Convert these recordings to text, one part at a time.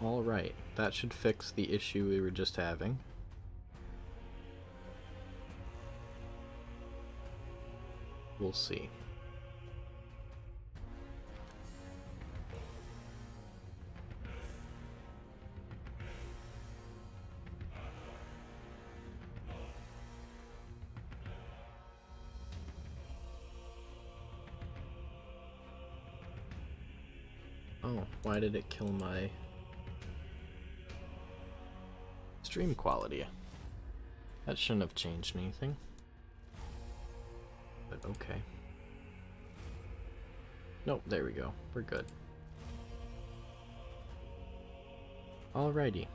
Alright, that should fix the issue we were just having. We'll see. Oh, why did it kill my stream quality? That shouldn't have changed anything. But okay. Nope, there we go. We're good. Alrighty.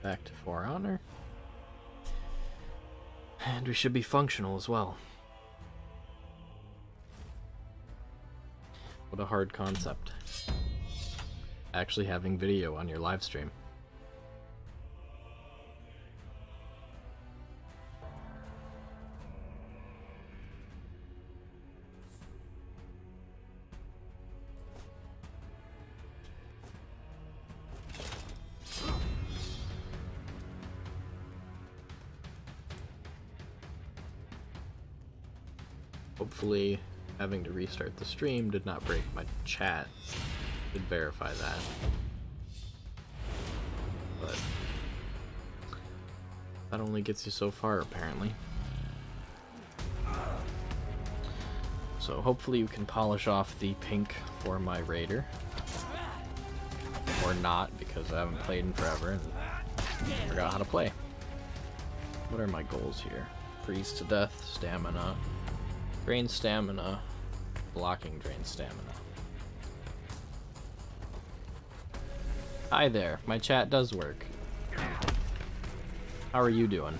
Back to For Honor. And we should be functional as well. What a hard concept. Actually having video on your live stream. Hopefully, having to restart the stream did not break my chat. Could verify that. But that only gets you so far, apparently. So hopefully you can polish off the pink for my raider. Or not, because I haven't played in forever and forgot how to play. What are my goals here? Freeze to death, stamina. Drain stamina, blocking drain stamina. Hi there, my chat does work. How are you doing?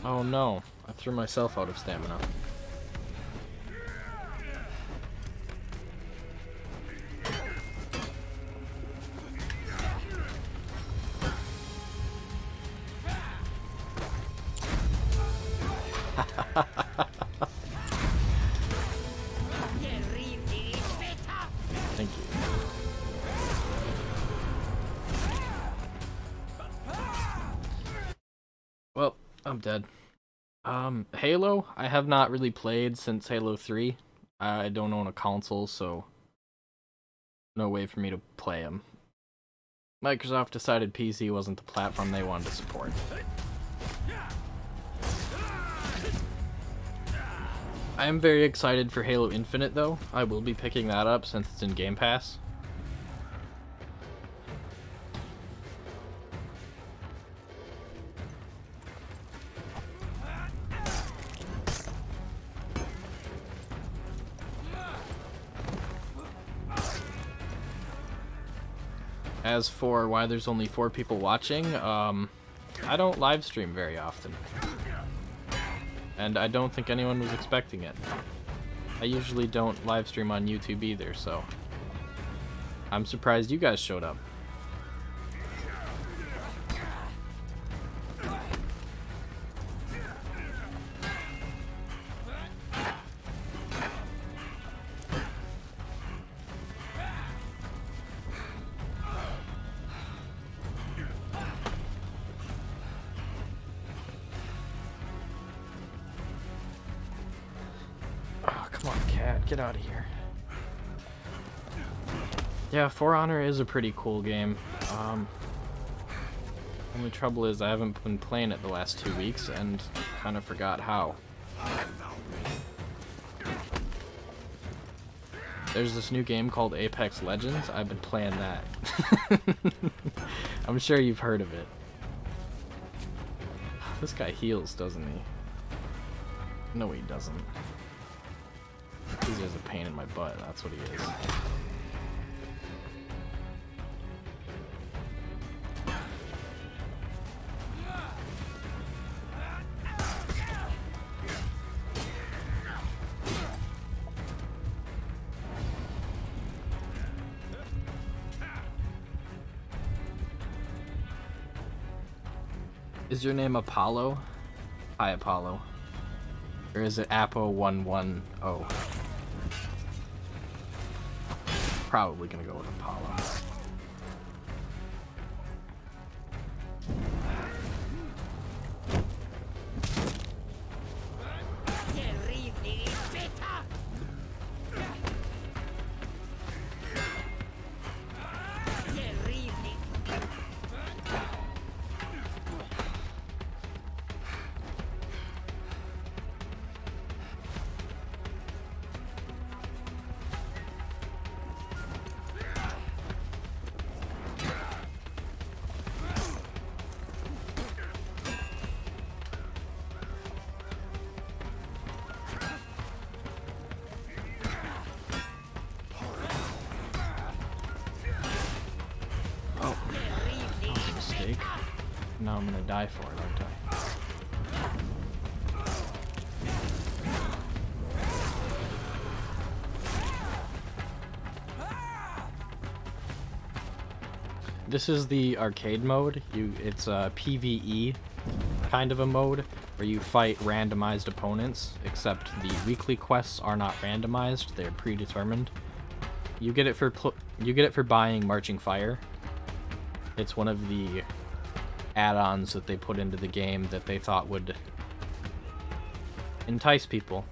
Oh no, I threw myself out of stamina. Thank you. Well, I'm dead. Halo, I have not really played since Halo 3. I don't own a console, so no way for me to play them. Microsoft decided PC wasn't the platform they wanted to support. I am very excited for Halo Infinite, though. I will be picking that up since it's in Game Pass. As for why there's only 4 people watching, I don't live stream very often. And I don't think anyone was expecting it. I usually don't live stream on YouTube either, so I'm surprised you guys showed up. Get out of here. Yeah, For Honor is a pretty cool game. Only trouble is I haven't been playing it the last 2 weeks and kind of forgot how. There's this new game called Apex Legends. I've been playing that. I'm sure you've heard of it. This guy heals, doesn't he? No, he doesn't. He's just a pain in my butt. That's what he is. Is your name Apollo? Hi, Apollo. Or is it Apo110? Probably gonna go with Apollo. Now I'm gonna die for it, aren't I? This is the arcade mode. It's a PvE kind of a mode where you fight randomized opponents, except the weekly quests are not randomized, they're predetermined. You get it for buying Marching Fire. It's one of the add-ons that they put into the game that they thought would entice people.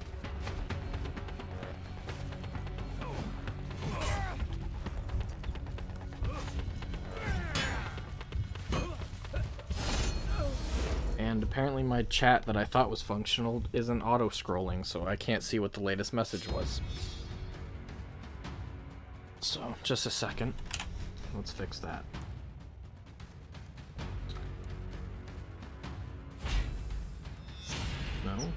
And apparently my chat that I thought was functional isn't auto-scrolling, so I can't see what the latest message was. So, just a second. Let's fix that. No.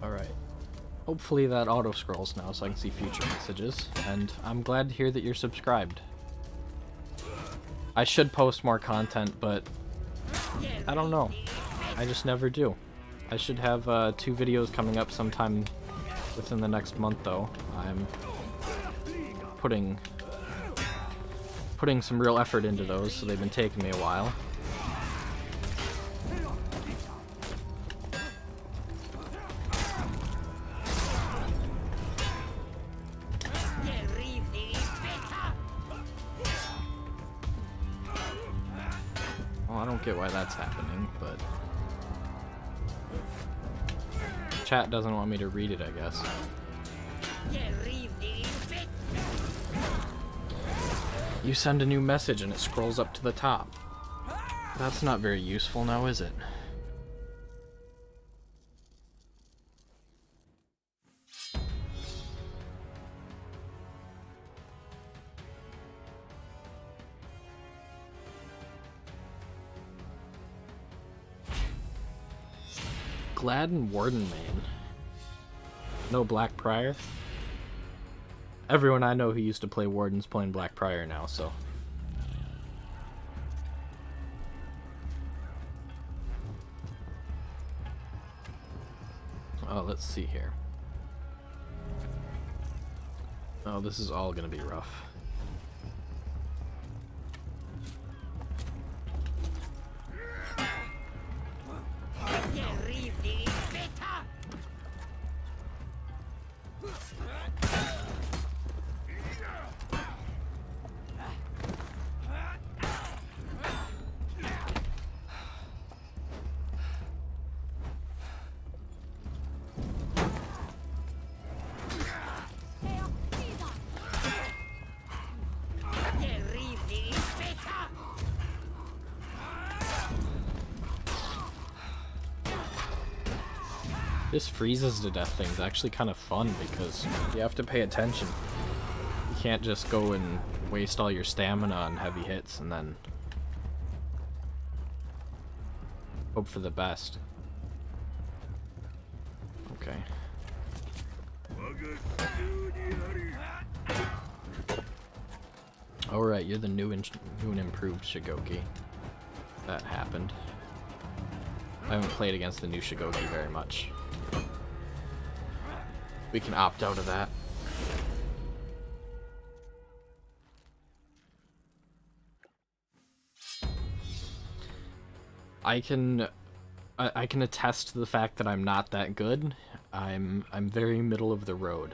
Alright. Hopefully that auto scrolls now so I can see future messages. And I'm glad to hear that you're subscribed. I should post more content, but I don't know. I just never do. I should have 2 videos coming up sometime within the next month though. I'm putting some real effort into those, so they've been taking me a while. Well, I don't get why that's happening, but chat doesn't want me to read it, I guess. You send a new message and it scrolls up to the top. That's not very useful now, is it? Gladden Warden main. No Black Prior? Everyone I know who used to play Warden's playing Black Prior now, so. Oh, let's see here. Oh, this is all gonna be rough. This freezes to death thing is actually kind of fun because you have to pay attention. You can't just go and waste all your stamina on heavy hits and then hope for the best. Okay. Alright, you're the new and improved Shigoki. That happened. I haven't played against the new Shigoki very much. We can opt out of that. I can attest to the fact that I'm not that good. I'm very middle of the road.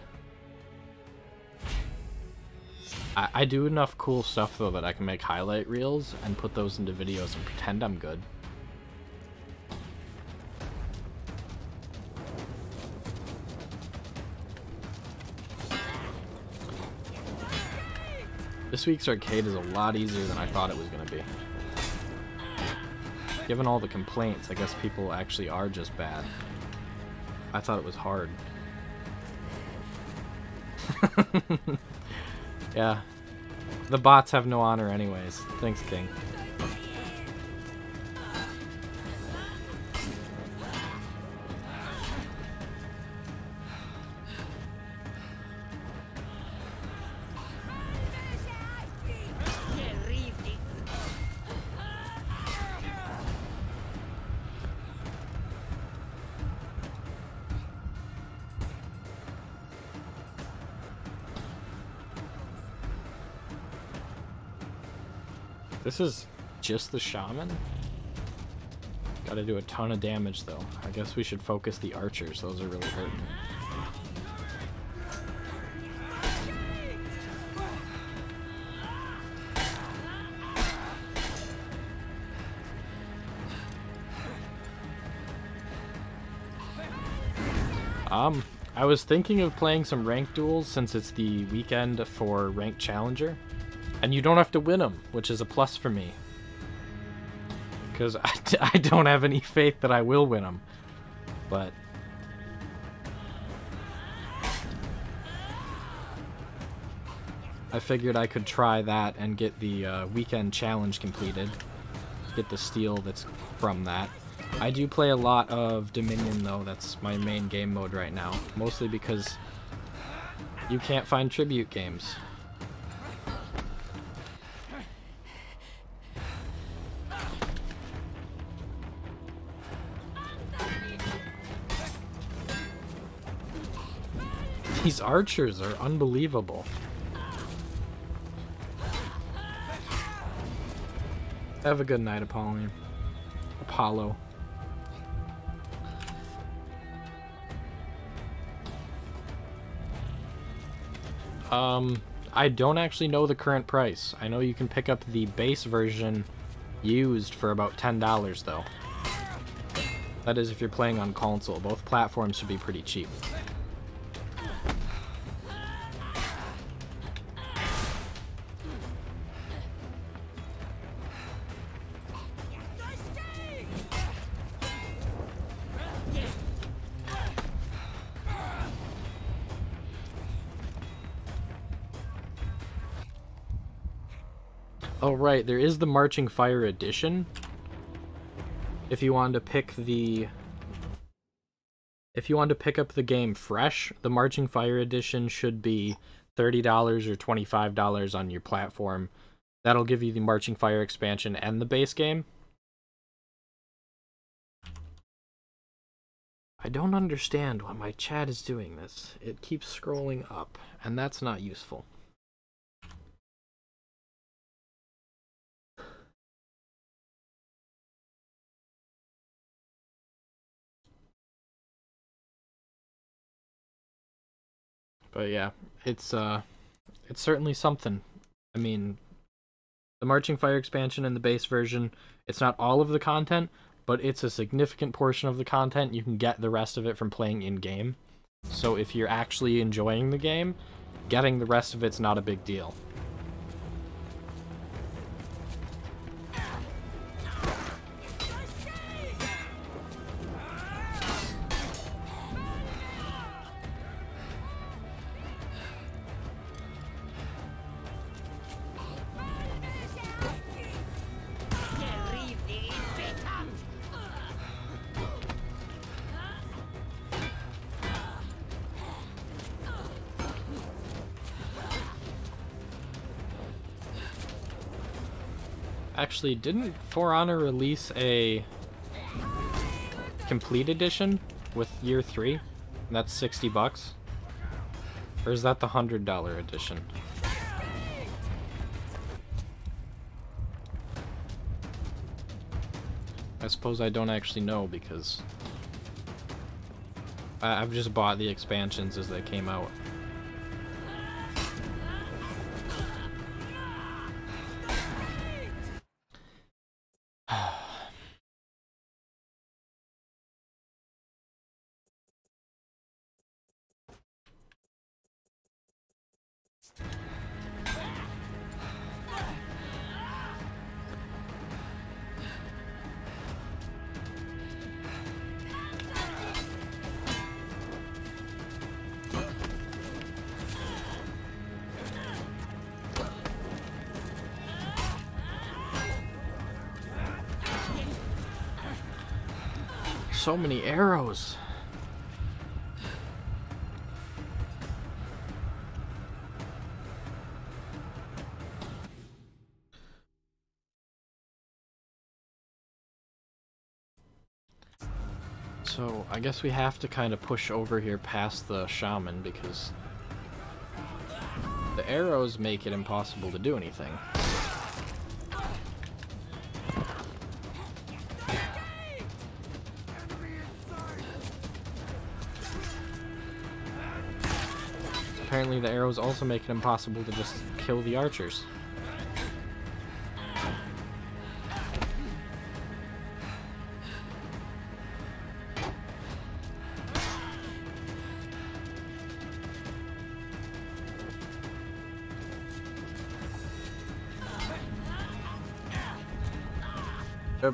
I do enough cool stuff though that I can make highlight reels and put those into videos and pretend I'm good. This week's arcade is a lot easier than I thought it was going to be. Given all the complaints, I guess people actually are just bad. I thought it was hard. Yeah. The bots have no honor anyways. Thanks, King. This is just the shaman? Gotta do a ton of damage though. I guess we should focus the archers, those are really hurting. I was thinking of playing some ranked duels since it's the weekend for ranked challenger. And you don't have to win them, which is a plus for me. Because I don't have any faith that I will win them. But I figured I could try that and get the weekend challenge completed. Get the steal that's from that. I do play a lot of Dominion though, that's my main game mode right now. Mostly because you can't find tribute games. These archers are unbelievable. Have a good night, Apollo. I don't actually know the current price. I know you can pick up the base version used for about $10 though. That is if you're playing on console. Both platforms should be pretty cheap. Oh right, there is the Marching Fire edition. If you wanted to pick up the game fresh, the Marching Fire edition should be $30 or $25 on your platform. That'll give you the Marching Fire expansion and the base game. I don't understand why my chat is doing this. It keeps scrolling up, and that's not useful. But yeah, it's certainly something. I mean, the Marching Fire expansion and the base version, it's not all of the content, but it's a significant portion of the content. You can get the rest of it from playing in-game. So if you're actually enjoying the game, getting the rest of it's not a big deal. Actually, didn't For Honor release a complete edition with year 3? That's $60. Or is that the $100 edition? I suppose I don't actually know because I've just bought the expansions as they came out. So many arrows. So I guess we have to kind of push over here past the shaman because the arrows make it impossible to do anything. Apparently the arrows also make it impossible to just kill the archers. Yep.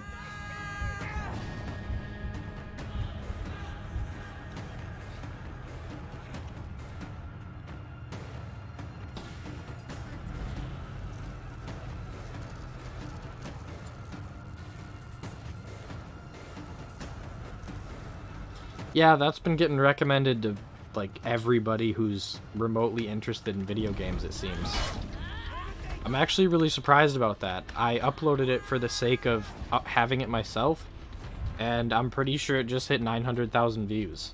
Yeah, that's been getting recommended to, like, everybody who's remotely interested in video games, it seems. I'm actually really surprised about that. I uploaded it for the sake of having it myself, and I'm pretty sure it just hit 900,000 views.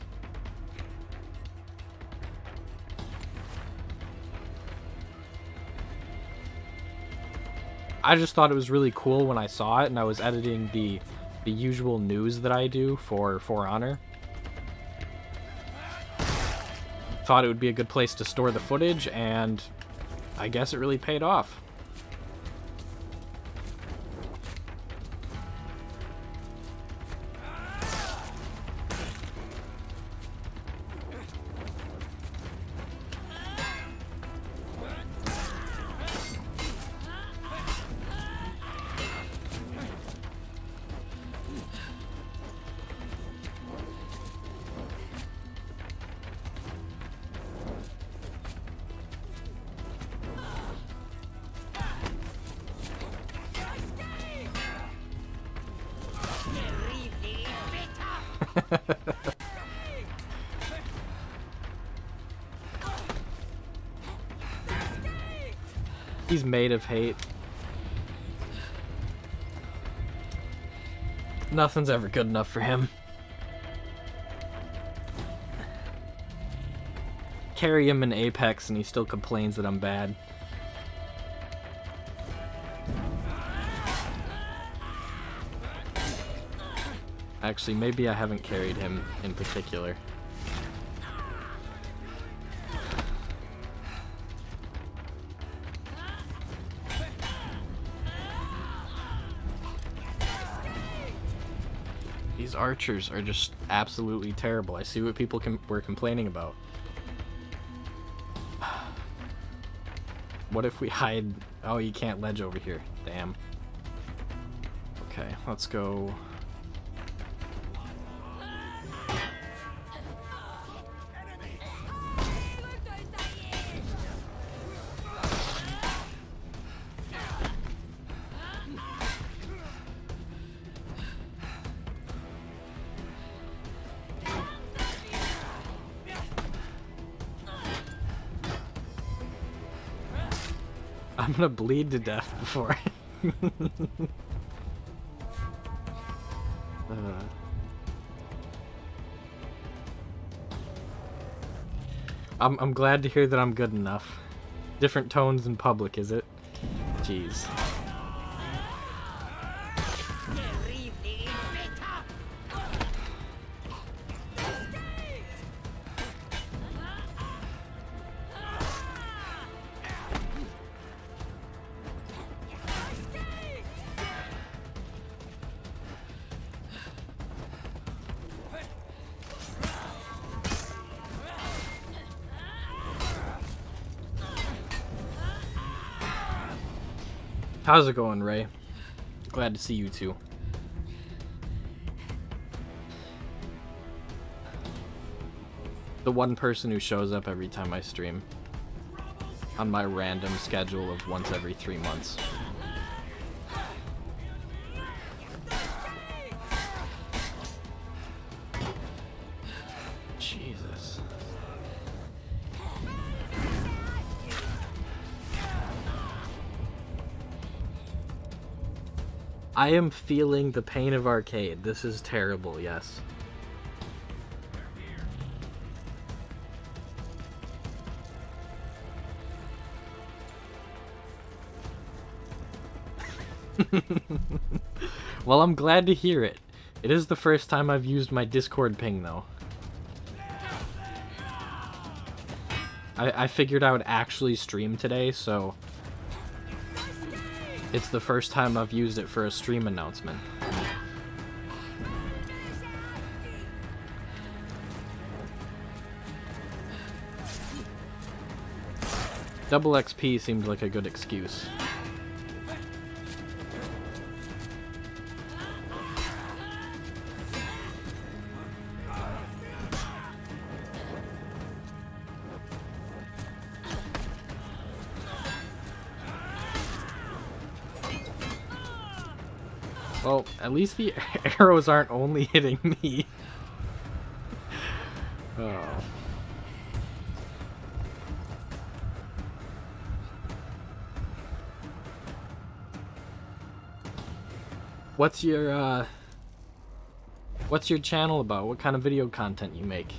I just thought it was really cool when I saw it, and I was editing the usual news that I do for Honor. Thought it would be a good place to store the footage, and I guess it really paid off. He's made of hate. Nothing's ever good enough for him. Carry him in Apex and he still complains that I'm bad. Actually, maybe I haven't carried him in particular. These archers are just absolutely terrible. I see what people were complaining about. What if we hide... Oh, you can't ledge over here. Damn. Okay, let's go... I'm gonna bleed to death before I'm glad to hear that I'm good enough. Different tones in public, is it? Jeez. How's it going, Ray? Glad to see you too. The one person who shows up every time I stream on my random schedule of once every 3 months. Jesus. I am feeling the pain of arcade. This is terrible, yes. Well, I'm glad to hear it. It is the first time I've used my Discord ping, though. I figured I would actually stream today, so it's the first time I've used it for a stream announcement. Double XP seemed like a good excuse. Well, at least the arrows aren't only hitting me. Oh. What's your channel about? What kind of video content you make?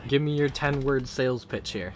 Give me your 10-word sales pitch here.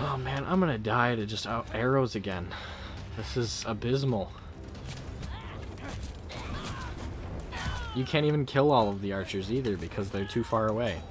Oh man, I'm gonna die to just out arrows again. This is abysmal. You can't even kill all of the archers either because they're too far away.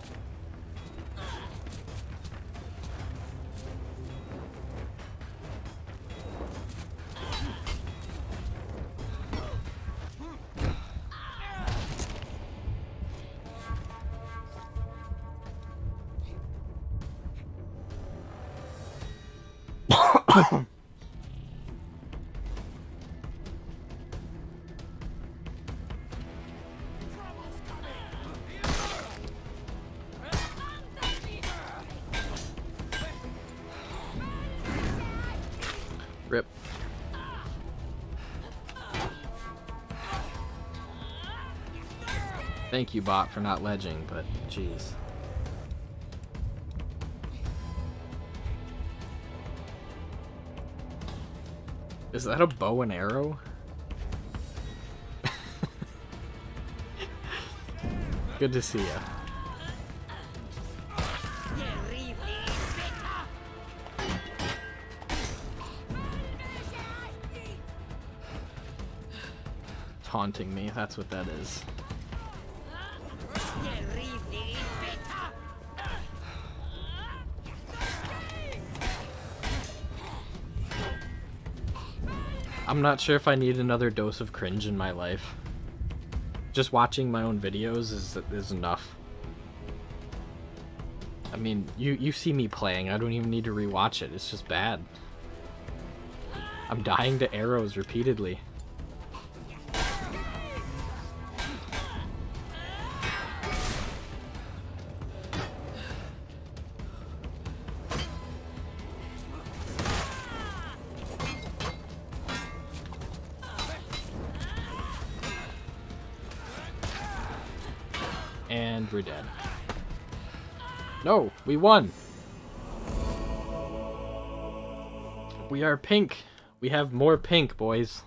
Rip. Thank you, bot, for not ledging, but jeez. Is that a bow and arrow? Good to see ya. Taunting me, that's what that is. I'm not sure if I need another dose of cringe in my life. Just watching my own videos is enough. I mean, you see me playing, I don't even need to rewatch it, it's just bad. I'm dying to arrows repeatedly. And we're dead. No, we won! We are pink. We have more pink, boys.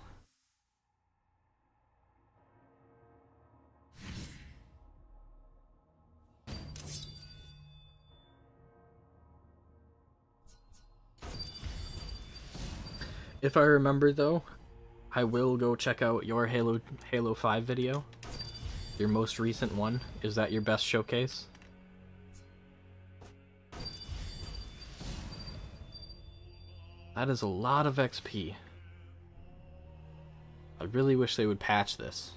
If I remember, though, I will go check out your Halo 5 video. Your most recent one. Is that your best showcase? That is a lot of XP. I really wish they would patch this.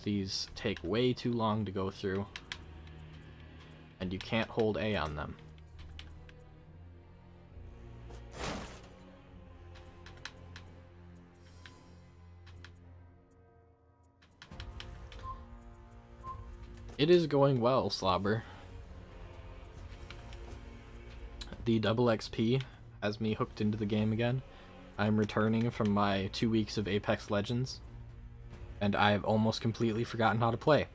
These take way too long to go through. And you can't hold A on them. It is going well, Slobber. The double XP has me hooked into the game again. I'm returning from my 2 weeks of Apex Legends, and I've almost completely forgotten how to play.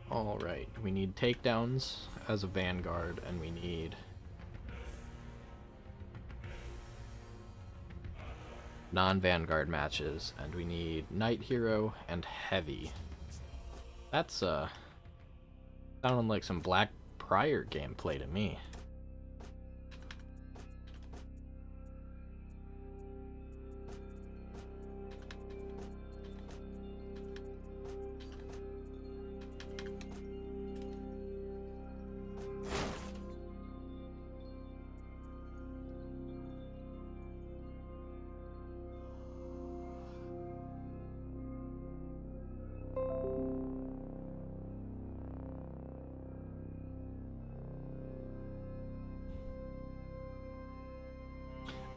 Alright, we need takedowns as a Vanguard, and we need non-Vanguard matches, and we need Night Hero and Heavy. That's sounding like some Black Prior gameplay to me.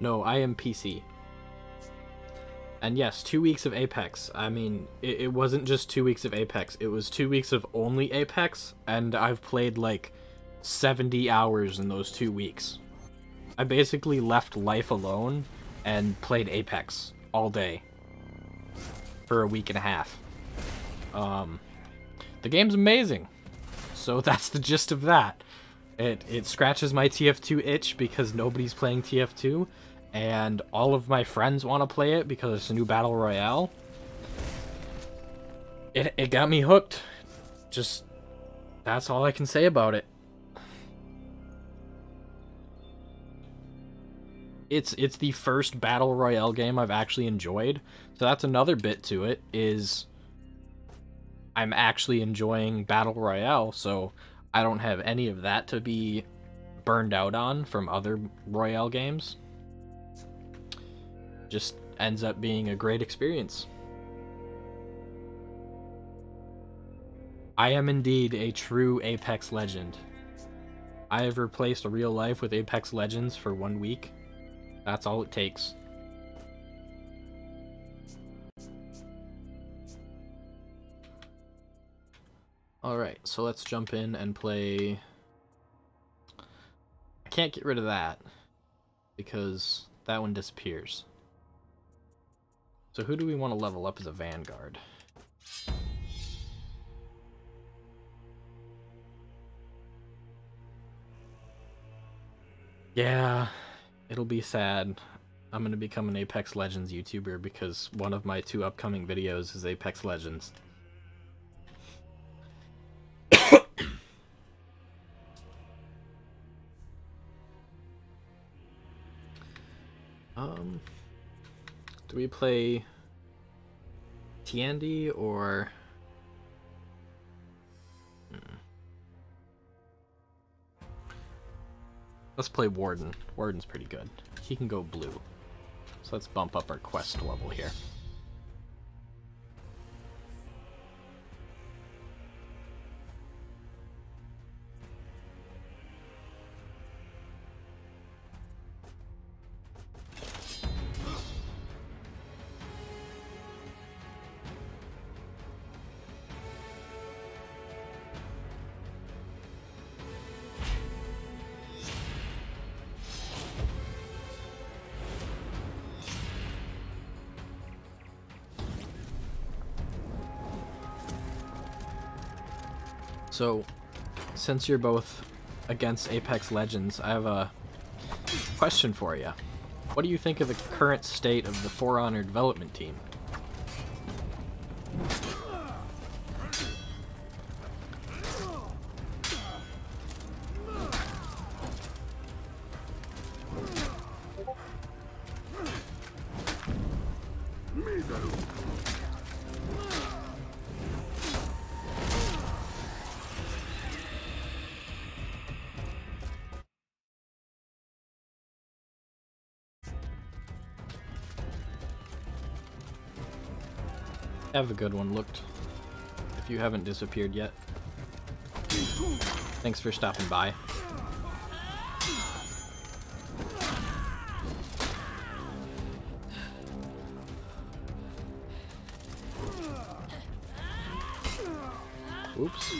No, I am PC. And yes, 2 weeks of Apex. I mean, it wasn't just 2 weeks of Apex. It was 2 weeks of only Apex, and I've played like 70 hours in those 2 weeks. I basically left life alone and played Apex all day for a week and a half. The game's amazing. So that's the gist of that. It scratches my TF2 itch because nobody's playing TF2, and all of my friends want to play it because it's a new battle royale. It got me hooked. Just, that's all I can say about it. It's the first battle royale game I've actually enjoyed, so that's another bit to it, is I'm actually enjoying battle royale, so I don't have any of that to be burned out on from other royale games. Just ends up being a great experience. I am indeed a true Apex legend. I have replaced a real life with Apex Legends for 1 week. That's all it takes. Alright, so let's jump in and play... I can't get rid of that, because that one disappears. So who do we want to level up as a Vanguard? Yeah, it'll be sad. I'm going to become an Apex Legends YouTuber because one of my 2 upcoming videos is Apex Legends. Do we play Tiandi or... Let's play Warden. Warden's pretty good. He can go blue. So let's bump up our quest level here. So, since you're both against Apex Legends, I have a question for you. What do you think of the current state of the For Honor development team? Have a good one, looked. If you haven't disappeared yet. Thanks for stopping by. Oops.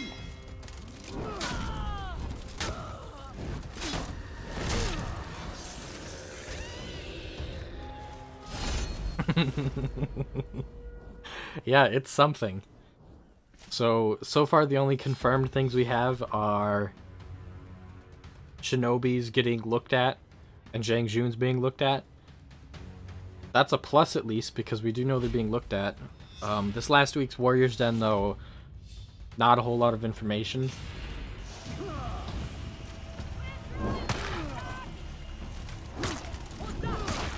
Yeah, it's something. So far the only confirmed things we have are Shinobi's getting looked at and Zhang Jun's being looked at. That's a plus at least, because we do know they're being looked at. This last week's Warriors Den, though, not a whole lot of information.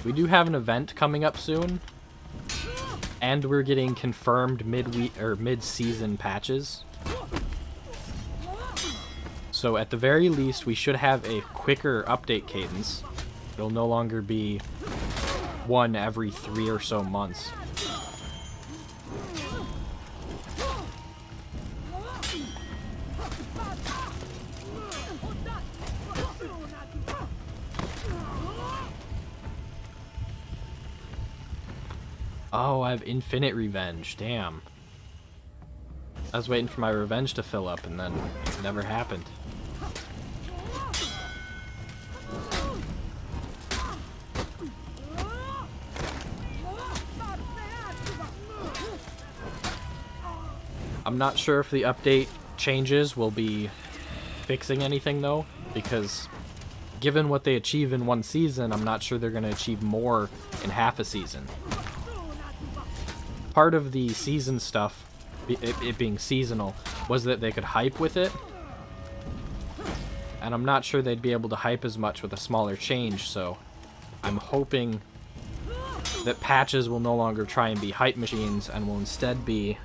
We do have an event coming up soon. And we're getting confirmed mid-week or mid-season patches. So at the very least, we should have a quicker update cadence. It'll no longer be one every 3 or so months. Oh, I have infinite revenge. Damn. I was waiting for my revenge to fill up, and then it never happened. I'm not sure if the update changes will be fixing anything, though, because given what they achieve in one season, I'm not sure they're going to achieve more in half a season. Part of the season stuff, it being seasonal, was that they could hype with it. And I'm not sure they'd be able to hype as much with a smaller change, so I'm hoping that patches will no longer try and be hype machines and will instead be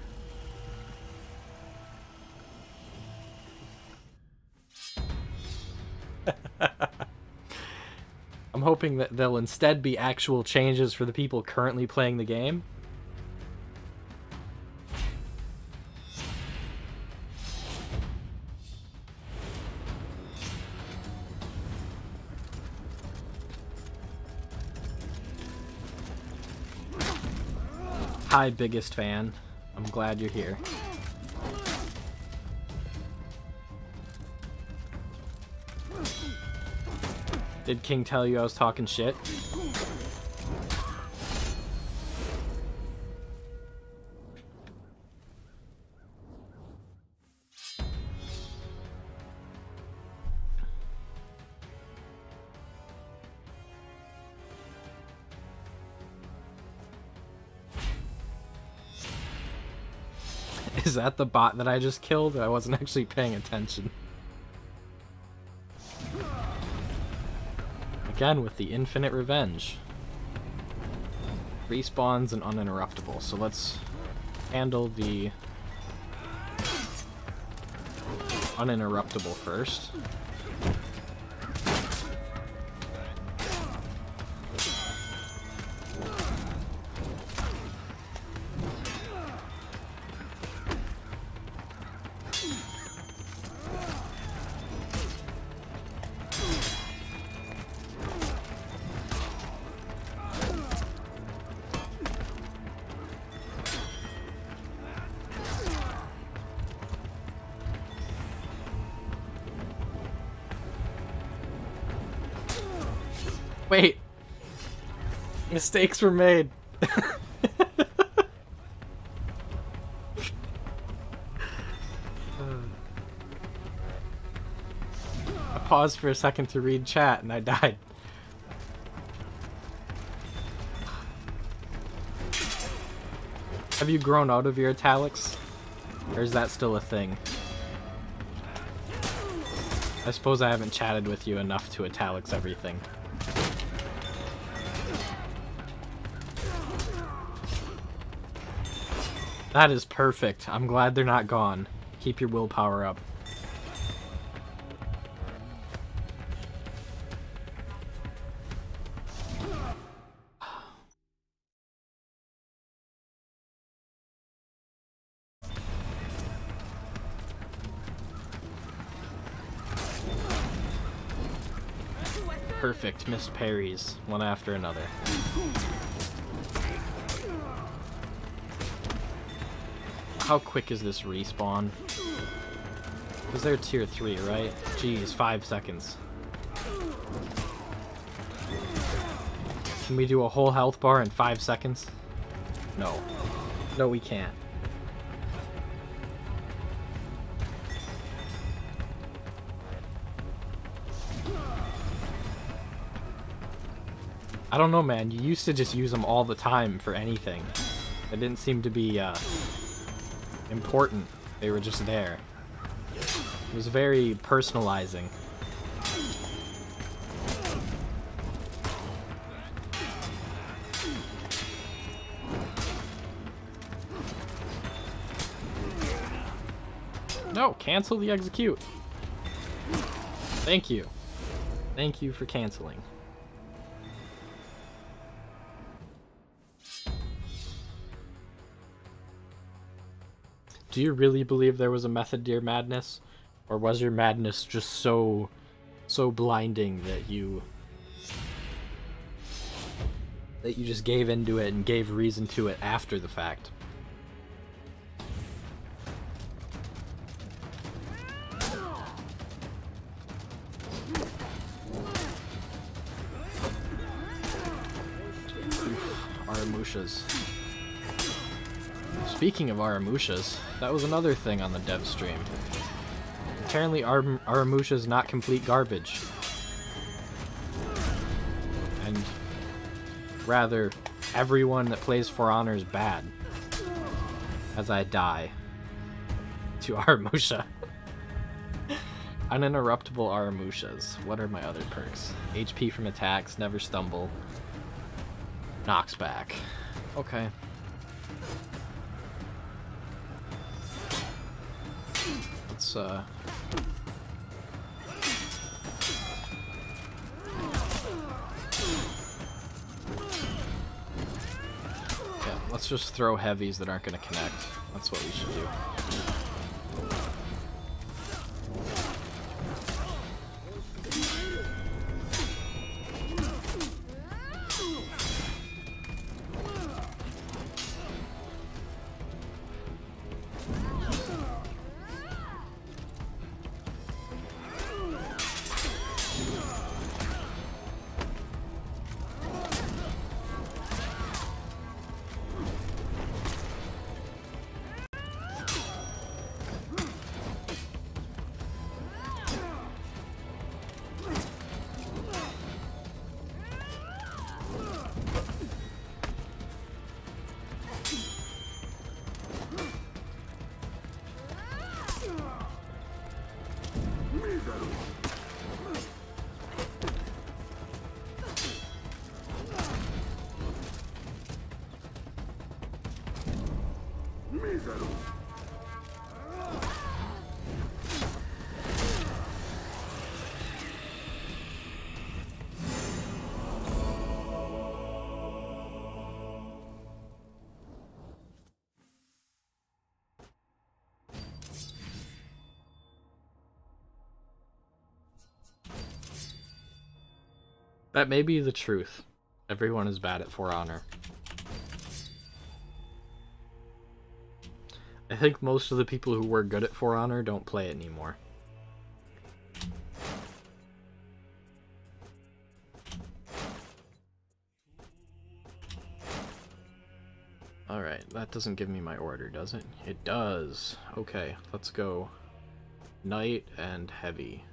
I'm hoping that they'll instead be actual changes for the people currently playing the game. Hi, biggest fan. I'm glad you're here. Did King tell you I was talking shit? Is that the bot that I just killed? I wasn't actually paying attention. Again, with the infinite revenge. Respawns and uninterruptible. So let's handle the uninterruptible first. Wait. Mistakes were made. paused for a second to read chat and I died. Have you grown out of your italics? Or is that still a thing? I suppose I haven't chatted with you enough to italics everything. That is perfect. I'm glad they're not gone. Keep your willpower up. Perfect. Missed parries, one after another. How quick is this respawn? Because they're tier 3, right? Jeez, 5 seconds. Can we do a whole health bar in 5 seconds? No. No, we can't. I don't know, man. You used to just use them all the time for anything. It didn't seem to be important. They were just there. It was very personalizing. No, cancel the execute. Thank you. Thank you for canceling. Do you really believe there was a method to your madness? Or was your madness just so blinding that you just gave into it and gave reason to it after the fact? Oof, Aramushas. Speaking of Aramushas, that was another thing on the dev stream. Apparently Aramusha's not complete garbage. And rather, everyone that plays For Honor is bad. As I die to Aramusha. Uninterruptible Aramushas. What are my other perks? HP from attacks, never stumble. Knocks back. Okay. Let's yeah, let's just throw heavies that aren't going to connect. That's what we should do. That may be the truth. Everyone is bad at For Honor. I think most of the people who were good at For Honor don't play it anymore. Alright, that doesn't give me my order, does it? It does. Okay, let's go Knight and Heavy.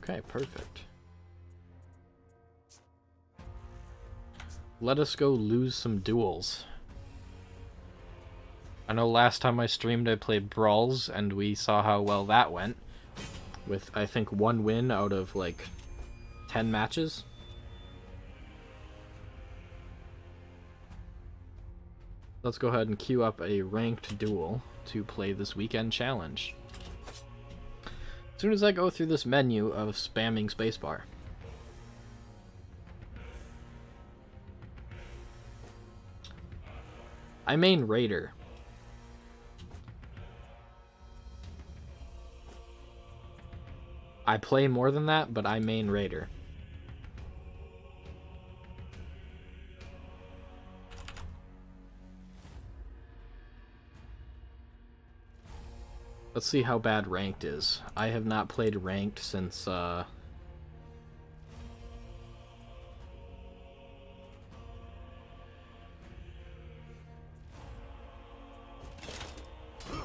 Okay, perfect. Let us go lose some duels. I know last time I streamed I played Brawls, and we saw how well that went. With, I think, 1 win out of, like, 10 matches. Let's go ahead and queue up a ranked duel to play this weekend challenge. As soon as I go through this menu of spamming spacebar. I main Raider. I play more than that, but I main Raider. Let's see how bad ranked is. I have not played ranked since,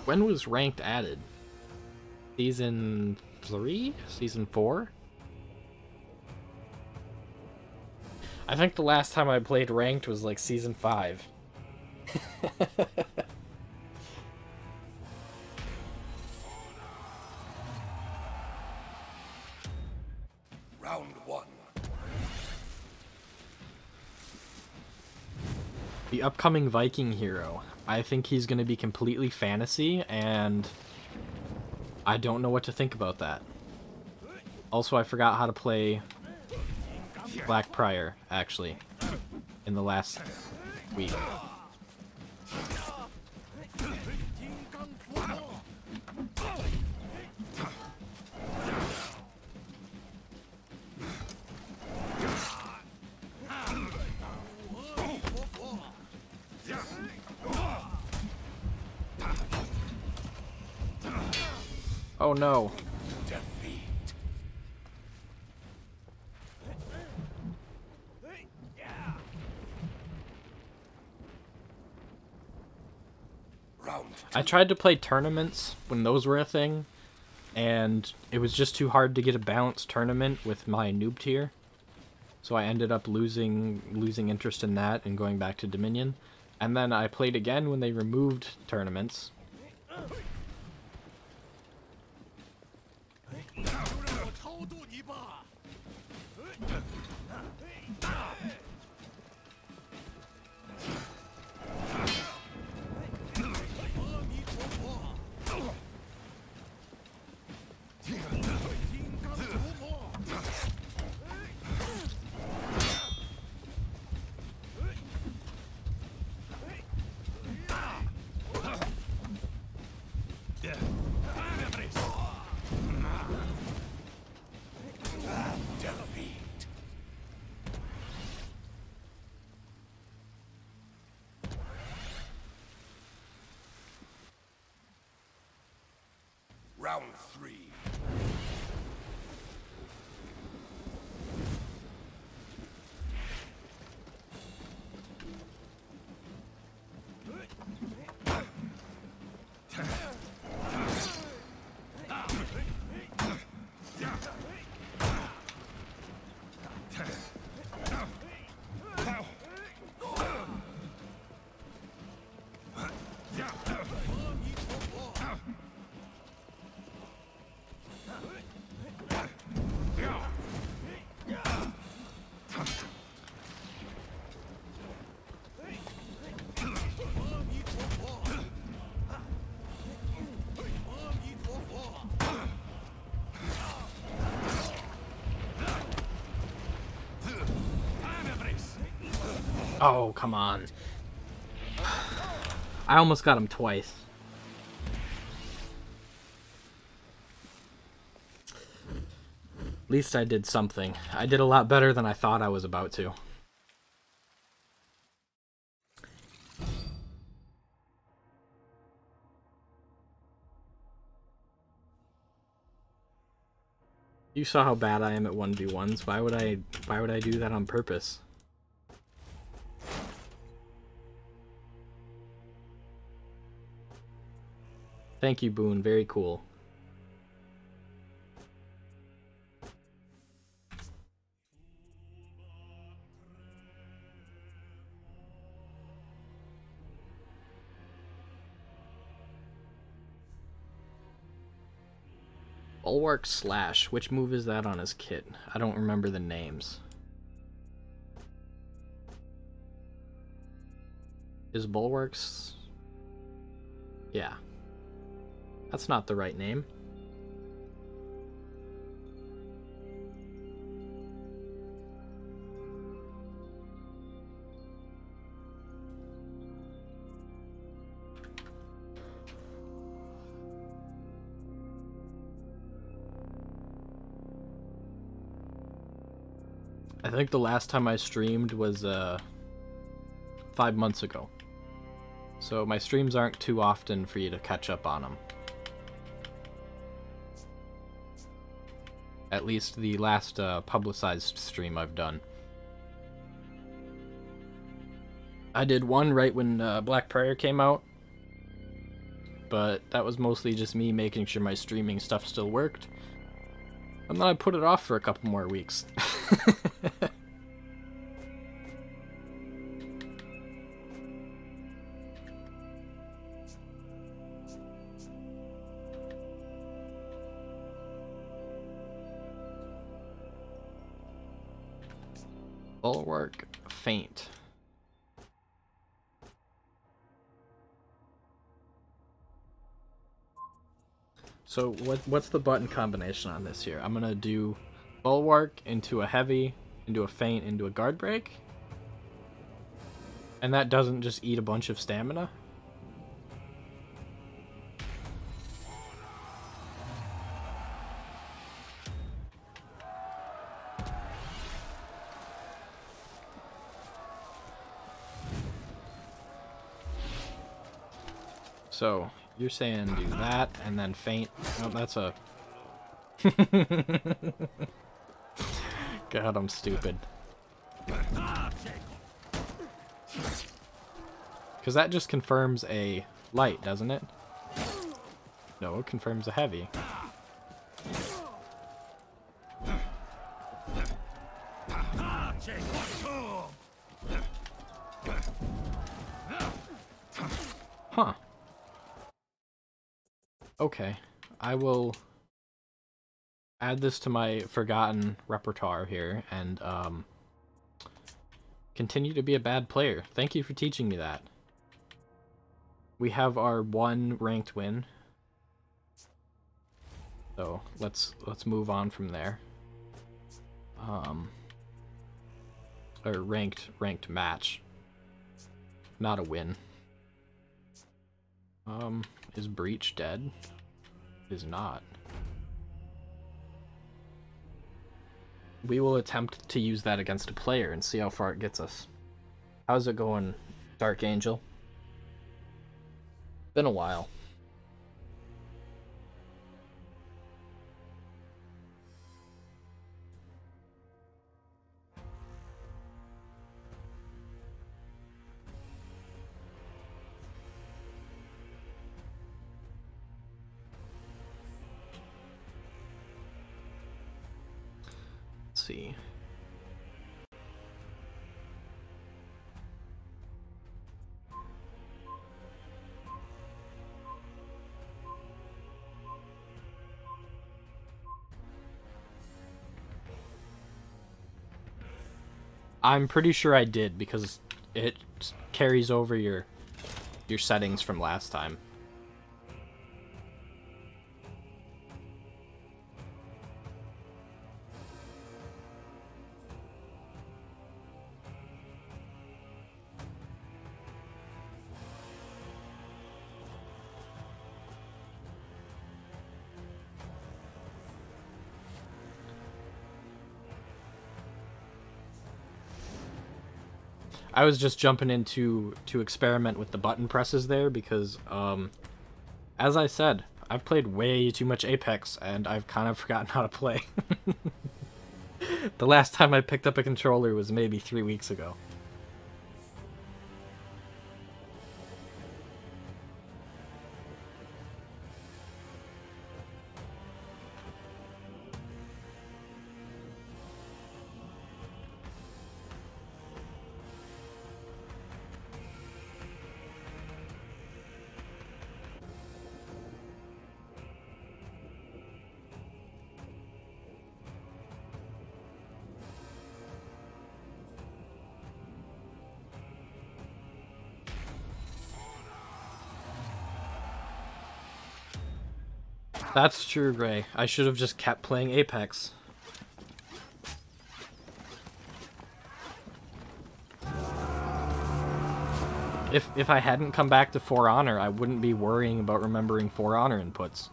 when was ranked added? Season 3? Season 4? I think the last time I played ranked was like Season 5. Round 1. The upcoming Viking hero. I think he's going to be completely fantasy, and I don't know what to think about that. Also, I forgot how to play Black Prior, actually, in the last week. Oh no. Defeat. Round 2. I tried to play tournaments when those were a thing, and it was just too hard to get a balanced tournament with my noob tier. So I ended up losing interest in that and going back to Dominion. And then I played again when they removed tournaments. Round 3. Oh, come on. I almost got him twice. At least I did something. I did a lot better than I thought I was about to. You saw how bad I am at 1v1s. Why would I do that on purpose? Thank you, Boone. Very cool. Bulwark Slash. Which move is that on his kit? I don't remember the names. Is Bulwarks... Yeah. That's not the right name. I think the last time I streamed was 5 months ago. So my streams aren't too often for you to catch up on them. At least the last publicized stream I've done. I did one right when Black Prayer came out. But that was mostly just me making sure my streaming stuff still worked. And then I put it off for a couple more weeks. Bulwark Feint. So what's the button combination on this here? I'm gonna do Bulwark into a heavy, into a feint, into a guard break. And that doesn't just eat a bunch of stamina? So, you're saying do that, and then feint. Oh, that's a... God, I'm stupid. Because that just confirms a light, doesn't it? No, it confirms a heavy. Huh. Okay, I will add this to my forgotten repertoire here and continue to be a bad player. Thank you for teaching me that. We have our one ranked win, so let's move on from there. Or ranked match, not a win. Is Breach dead? Is not. We will attempt to use that against a player and see how far it gets us. How's it going, Dark Angel? Been a while. See. I'm pretty sure I did because it carries over your settings from last time. I was just jumping into to experiment with the button presses there because, as I said, I've played way too much Apex and I've kind of forgotten how to play. The last time I picked up a controller was maybe 3 weeks ago. That's true, Gray. I should have just kept playing Apex. If I hadn't come back to For Honor, I wouldn't be worrying about remembering For Honor inputs.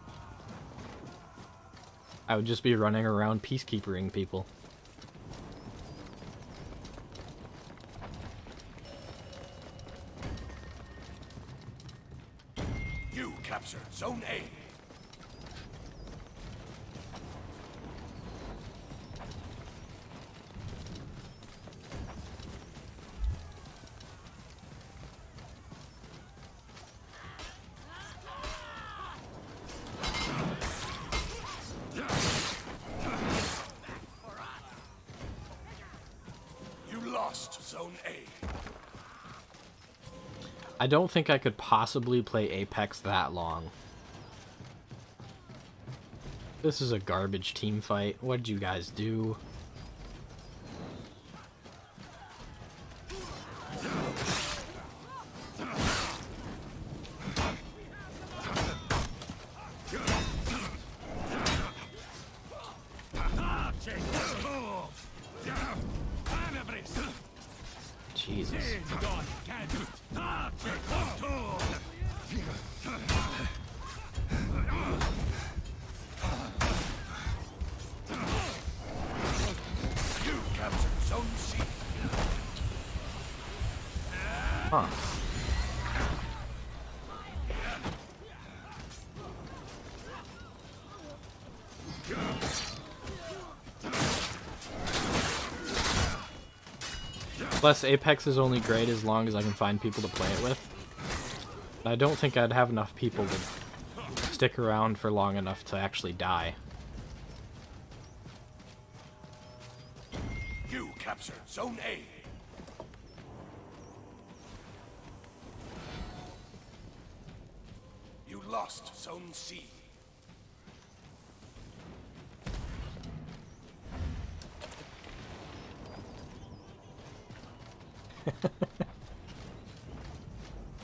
I would just be running around peacekeepering people. You captured Zone A. Zone A. I don't think I could possibly play Apex that long. This is a garbage team fight. What did you guys do? Jesus. You captured Zone C. Huh. Plus, Apex is only great as long as I can find people to play it with. I don't think I'd have enough people to stick around for long enough to actually die. You captured Zone A. You lost Zone C.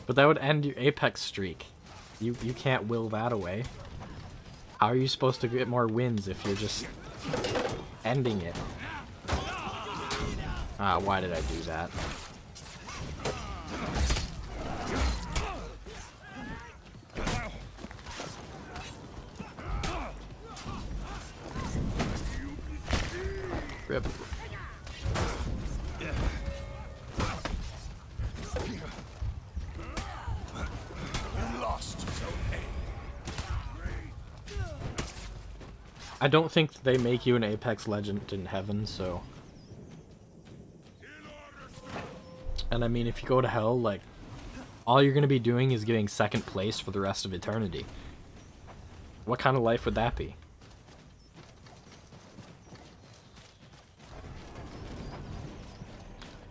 But that would end your Apex streak. You can't will that away. How are you supposed to get more wins if you're just ending it? Ah, why did I do that? Rip. I don't think they make you an Apex Legend in heaven, so... And I mean, if you go to hell, like, all you're gonna be doing is getting second place for the rest of eternity. What kind of life would that be?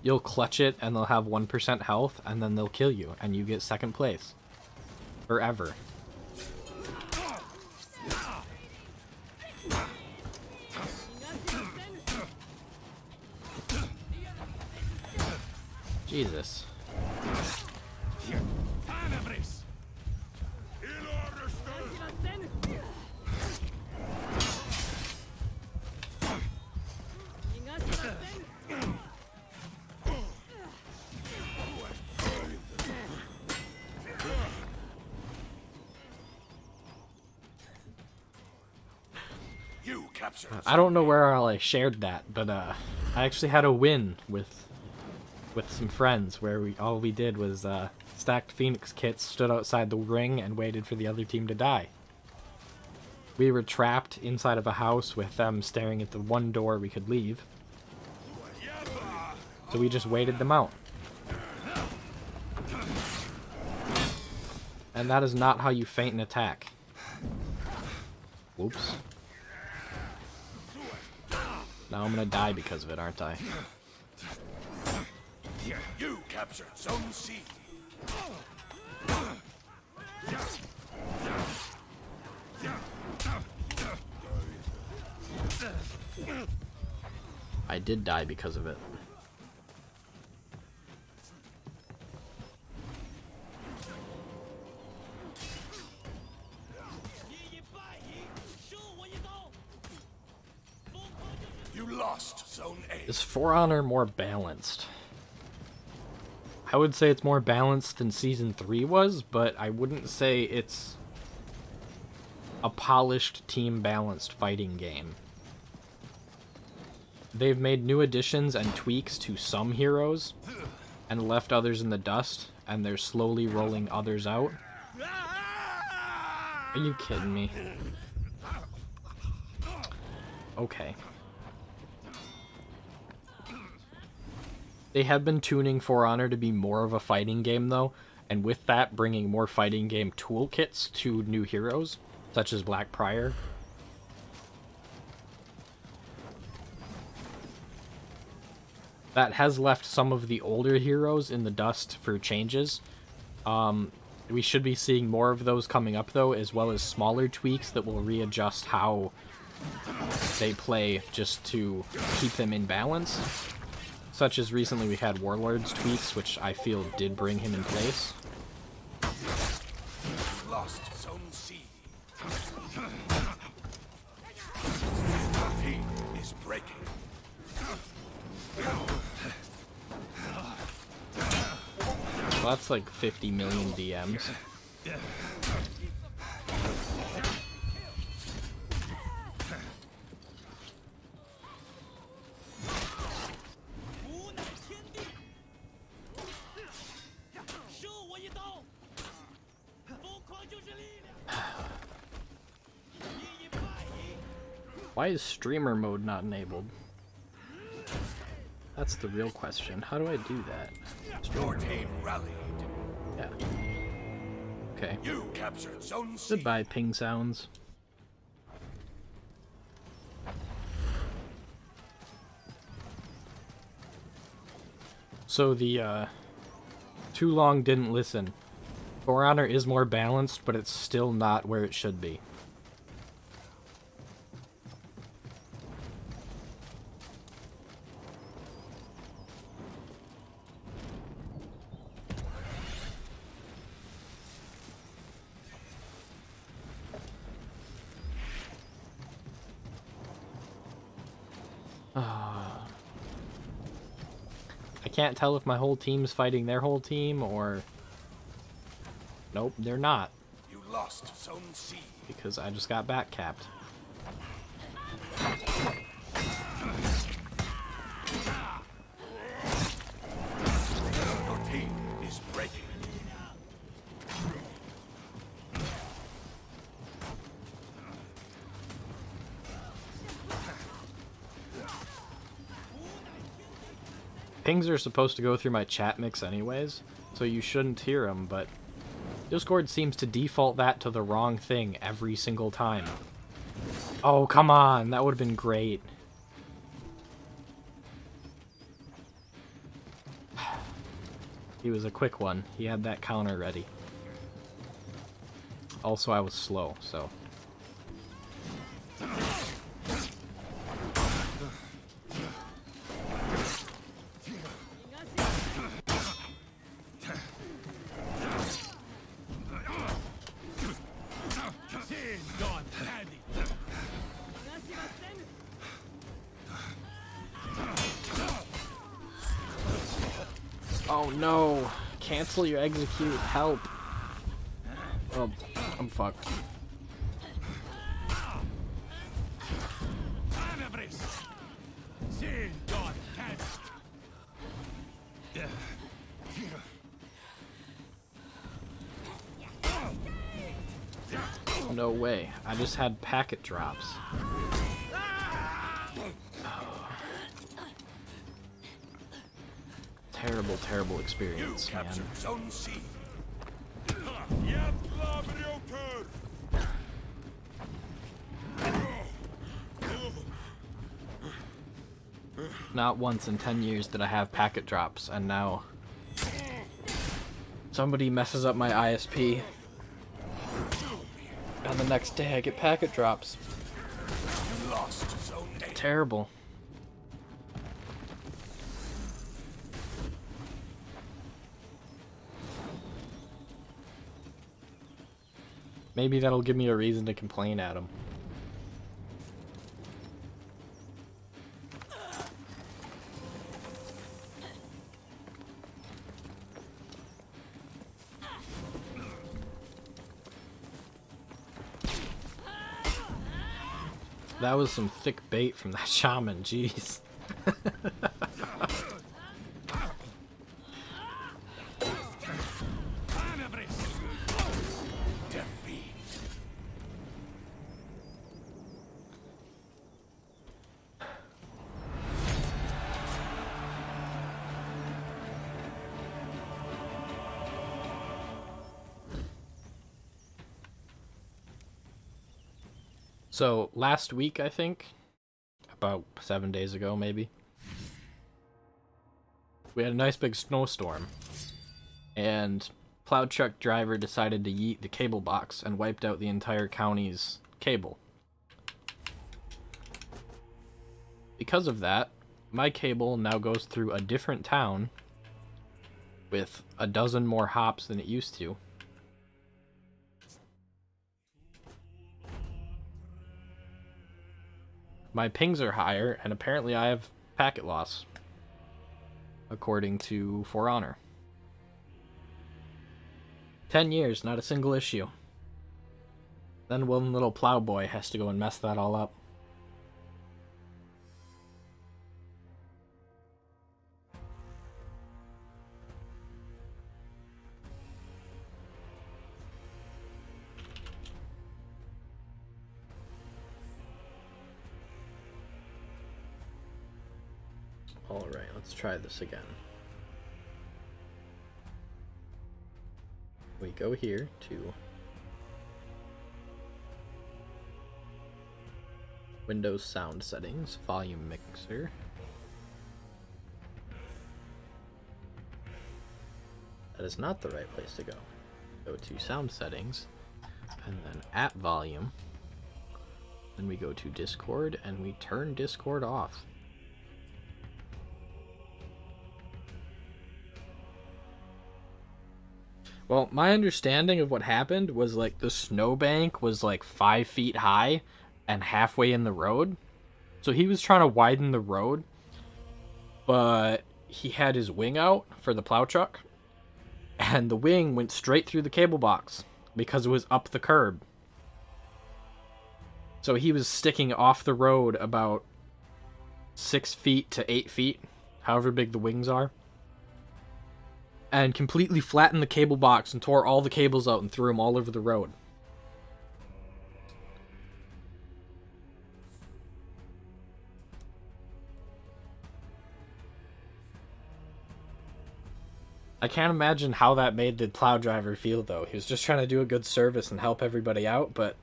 You'll clutch it, and they'll have 1% health, and then they'll kill you, and you get second place. Forever. Jesus. You captured. I don't know where I shared that, but I actually had a win with some friends where all we did was stacked Phoenix kits, stood outside the ring, and waited for the other team to die. We were trapped inside of a house with them staring at the one door we could leave. So we just waited them out. And that is not how you feint an attack. Whoops. Now I'm gonna die because of it, aren't I? You captured Zone C. I did die because of it. You lost Zone A. Is For Honor more balanced? I would say it's more balanced than Season 3 was, but I wouldn't say it's a polished, team-balanced fighting game. They've made new additions and tweaks to some heroes, and left others in the dust, and they're slowly rolling others out. Are you kidding me? Okay. They have been tuning For Honor to be more of a fighting game, though, and with that, bringing more fighting game toolkits to new heroes, such as Black Prior. That has left some of the older heroes in the dust for changes. We should be seeing more of those coming up, though, as well as smaller tweaks that will readjust how they play just to keep them in balance. Such as recently we had Warlord's tweaks, which I feel did bring him in place. Lost Zone C. Your team is breaking. So that's like 50 million DMs. Why is streamer mode not enabled? That's the real question. How do I do that? Your team rallied. Yeah. Okay. You captured Zone C. Goodbye, ping sounds. So the, Too Long Didn't Listen. For Honor is more balanced, but it's still not where it should be. I can't tell if my whole team's fighting their whole team, or... Nope, they're not. You lost Zone C. Because I just got back capped. Your team is breaking. Pings are supposed to go through my chat mix anyways, so you shouldn't hear them, but Discord seems to default that to the wrong thing every single time. Oh, come on, that would have been great. He was a quick one. He had that counter ready. Also, I was slow, so... Oh no! Cancel your execute, help! Oh, I'm fucked. No way, I just had packet drops. Terrible, terrible experience, man. Zone C. Not once in 10 years did I have packet drops, and now somebody messes up my ISP, and the next day I get packet drops. You lost Zone A. Terrible. Maybe that'll give me a reason to complain at him. that was some thick bait from that shaman, jeez. So last week, I think, about 7 days ago maybe, we had a nice big snowstorm, and plow truck driver decided to yeet the cable box and wiped out the entire county's cable. Because of that, my cable now goes through a different town with a dozen more hops than it used to. My pings are higher, and apparently I have packet loss, according to For Honor. 10 years, not a single issue. Then one little plowboy has to go and mess that all up. Alright, let's try this again. We go here to Windows sound settings, volume mixer. That is not the right place to go. Go to sound settings, and then at volume. Then we go to Discord, and we turn Discord off. Well, my understanding of what happened was, like, the snowbank was, like, 5 feet high and halfway in the road. So he was trying to widen the road, but he had his wing out for the plow truck, and the wing went straight through the cable box because it was up the curb. So he was sticking off the road about 6 feet to 8 feet, however big the wings are, and completely flattened the cable box and tore all the cables out and threw them all over the road. I can't imagine how that made the plow driver feel, though. He was just trying to do a good service and help everybody out, but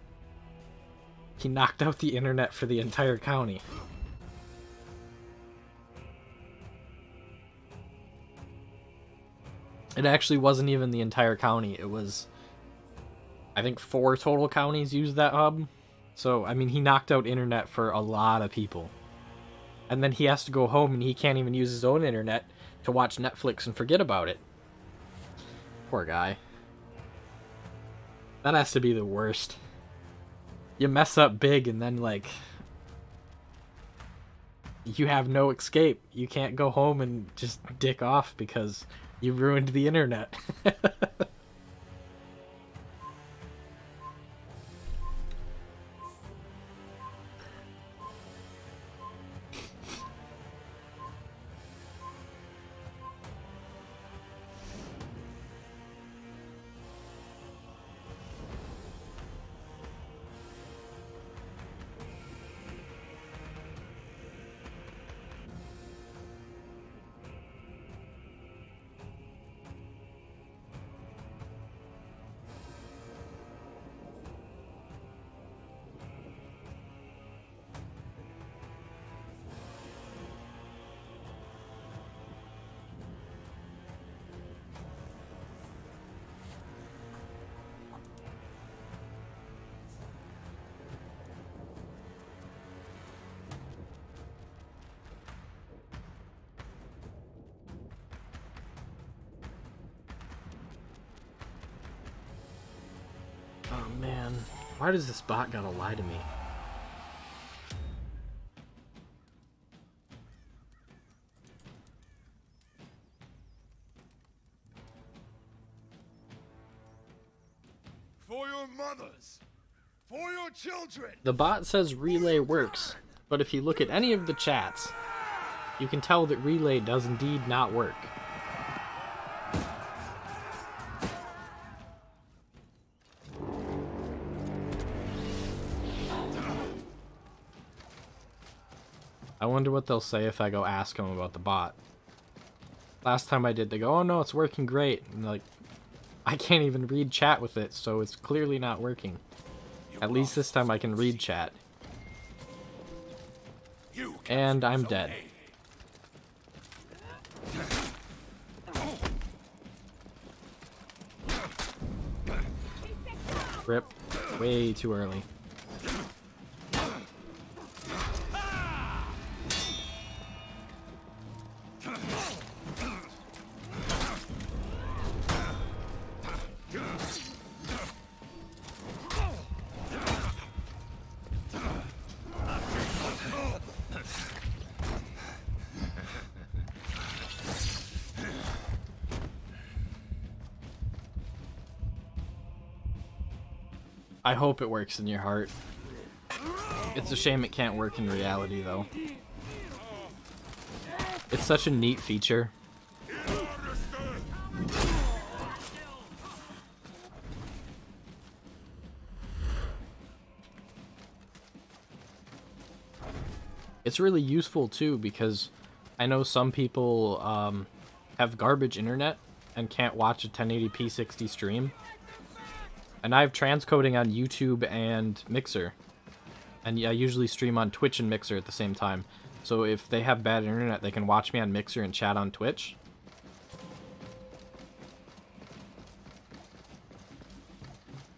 he knocked out the internet for the entire county. It actually wasn't even the entire county. It was, I think, 4 total counties used that hub. So, I mean, he knocked out internet for a lot of people. And then he has to go home and he can't even use his own internet to watch Netflix and forget about it. Poor guy. That has to be the worst. You mess up big and then, like, you have no escape. You can't go home and just dick off because you ruined the internet. Oh man, why does this bot gotta lie to me? For your mothers, For your children. The bot says relay works, but if you look at any of the chats, you can tell that relay does indeed not work. I wonder what they'll say if I go ask them about the bot. Last time I did, they go, oh no, it's working great. And like, I can't even read chat with it, so it's clearly not working. At least this time I can read chat. And I'm dead. Rip. Way too early. I hope it works in your heart. It's a shame it can't work in reality, though. It's such a neat feature. It's really useful, too, because I know some people have garbage internet and can't watch a 1080p 60 stream. And I have transcoding on YouTube and Mixer. And I usually stream on Twitch and Mixer at the same time. So if they have bad internet, they can watch me on Mixer and chat on Twitch.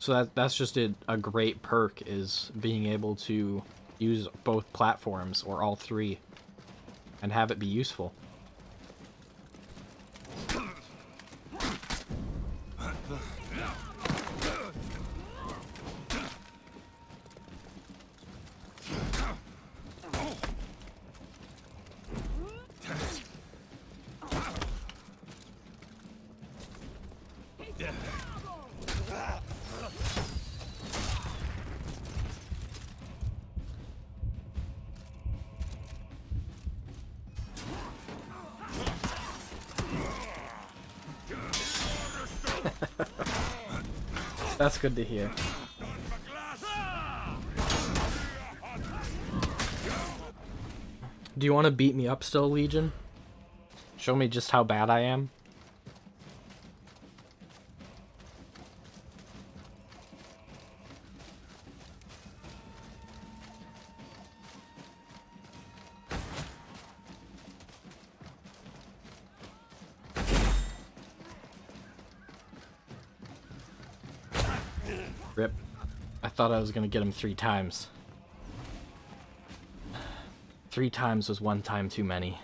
So that's just a great perk, is being able to use both platforms, or all three, and have it be useful. That's good to hear. Do you want to beat me up still, Legion? Show me just how bad I am? Rip. I thought I was gonna get him 3 times. 3 times was 1 time too many.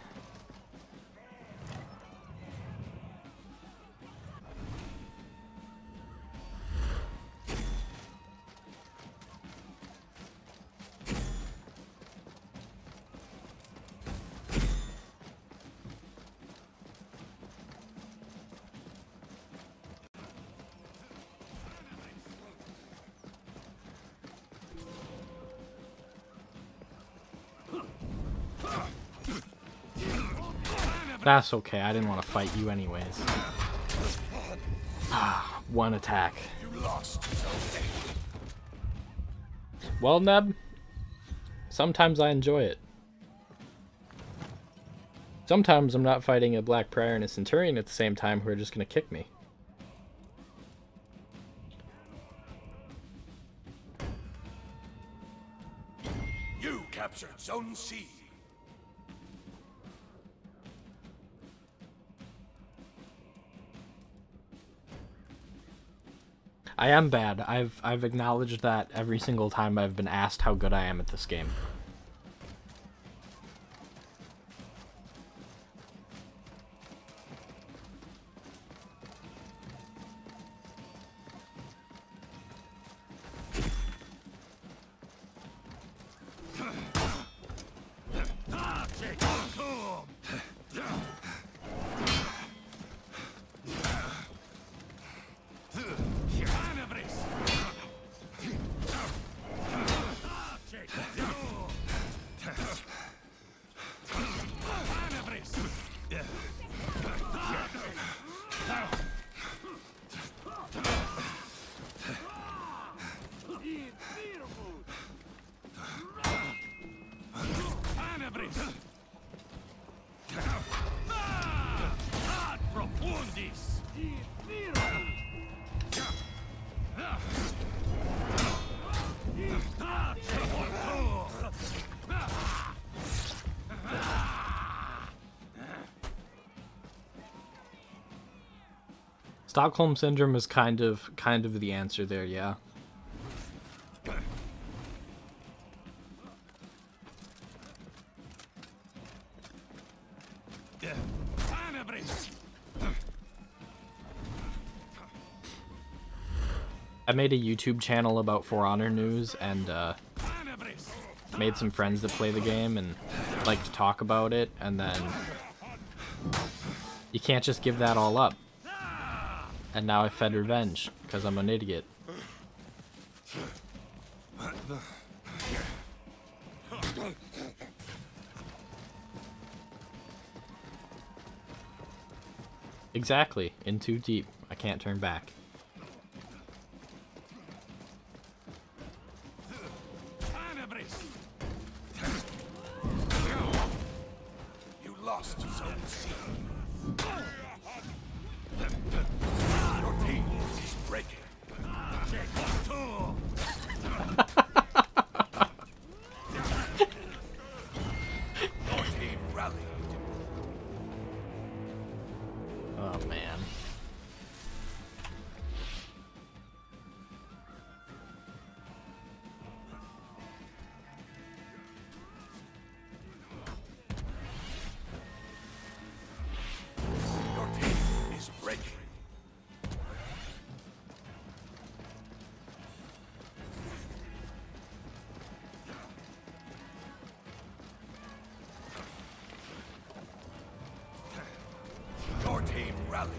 That's okay, I didn't want to fight you anyways. 1 attack. Well, Neb, sometimes I enjoy it. Sometimes I'm not fighting a Black Prior and a Centurion at the same time who are just going to kick me. You captured Zone C. I am bad. I've acknowledged that every single time I've been asked how good I am at this game. Stockholm Syndrome is kind of the answer there, yeah. I made a YouTube channel about For Honor news and made some friends that play the game and like to talk about it, and then you can't just give that all up. And now I fed revenge because I'm an idiot. Exactly, in too deep. I can't turn back. You lost Zone C. Your team is breaking. Your team rallied. Oh man. Your team is breaking. Your team rallied.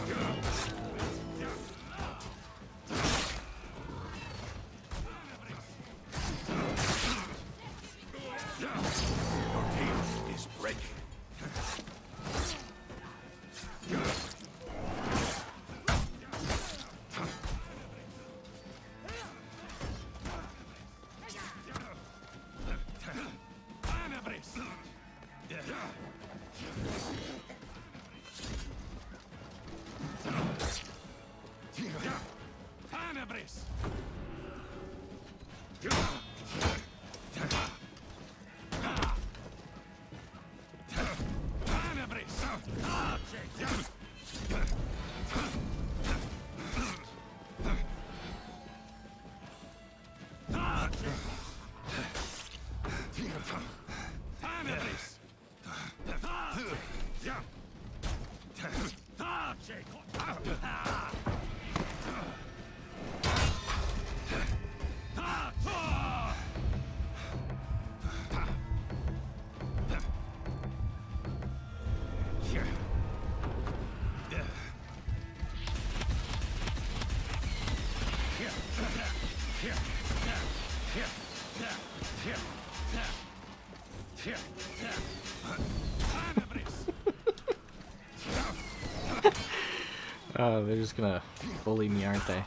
Your team is breaking. Oh, they're just gonna bully me, aren't they?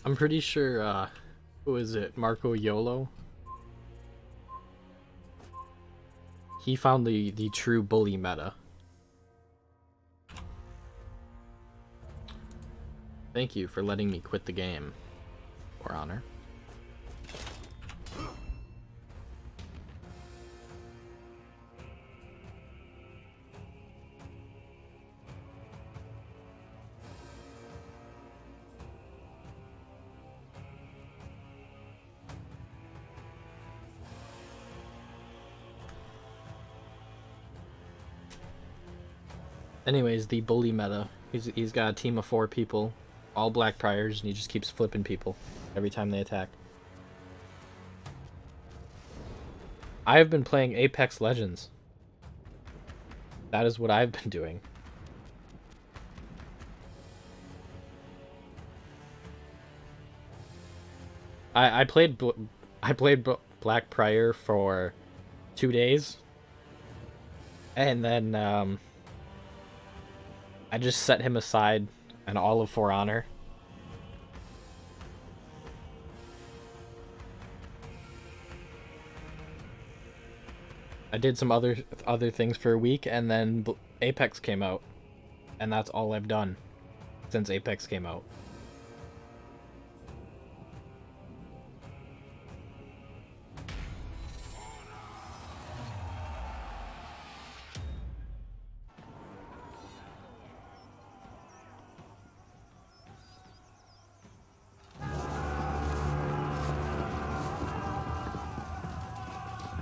I'm pretty sure, who is it? Marco Yolo? He found the true bully meta. Thank you for letting me quit the game, For Honor. Anyways, the bully meta. He's got a team of 4 people, all black priors, and he just keeps flipping people every time they attack. I have been playing Apex Legends. That is what I've been doing. I played Black Prior for 2 days, and then I just set him aside and all of For Honor. I did some other things for a week, and then Apex came out, and that's all I've done since Apex came out.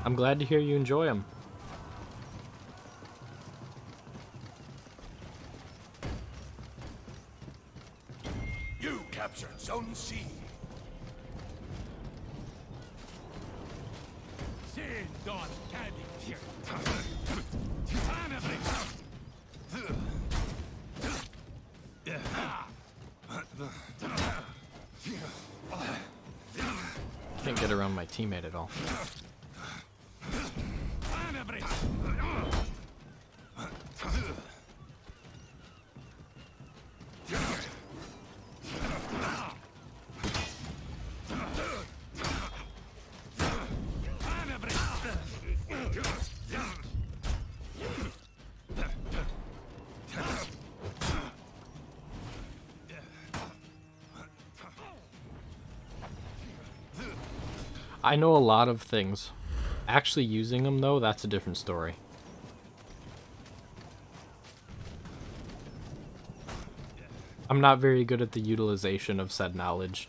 I'm glad to hear you enjoy them. You captured Zone C. Can't get around my teammate at all. I know a lot of things. Actually using them, though, that's a different story. I'm not very good at the utilization of said knowledge.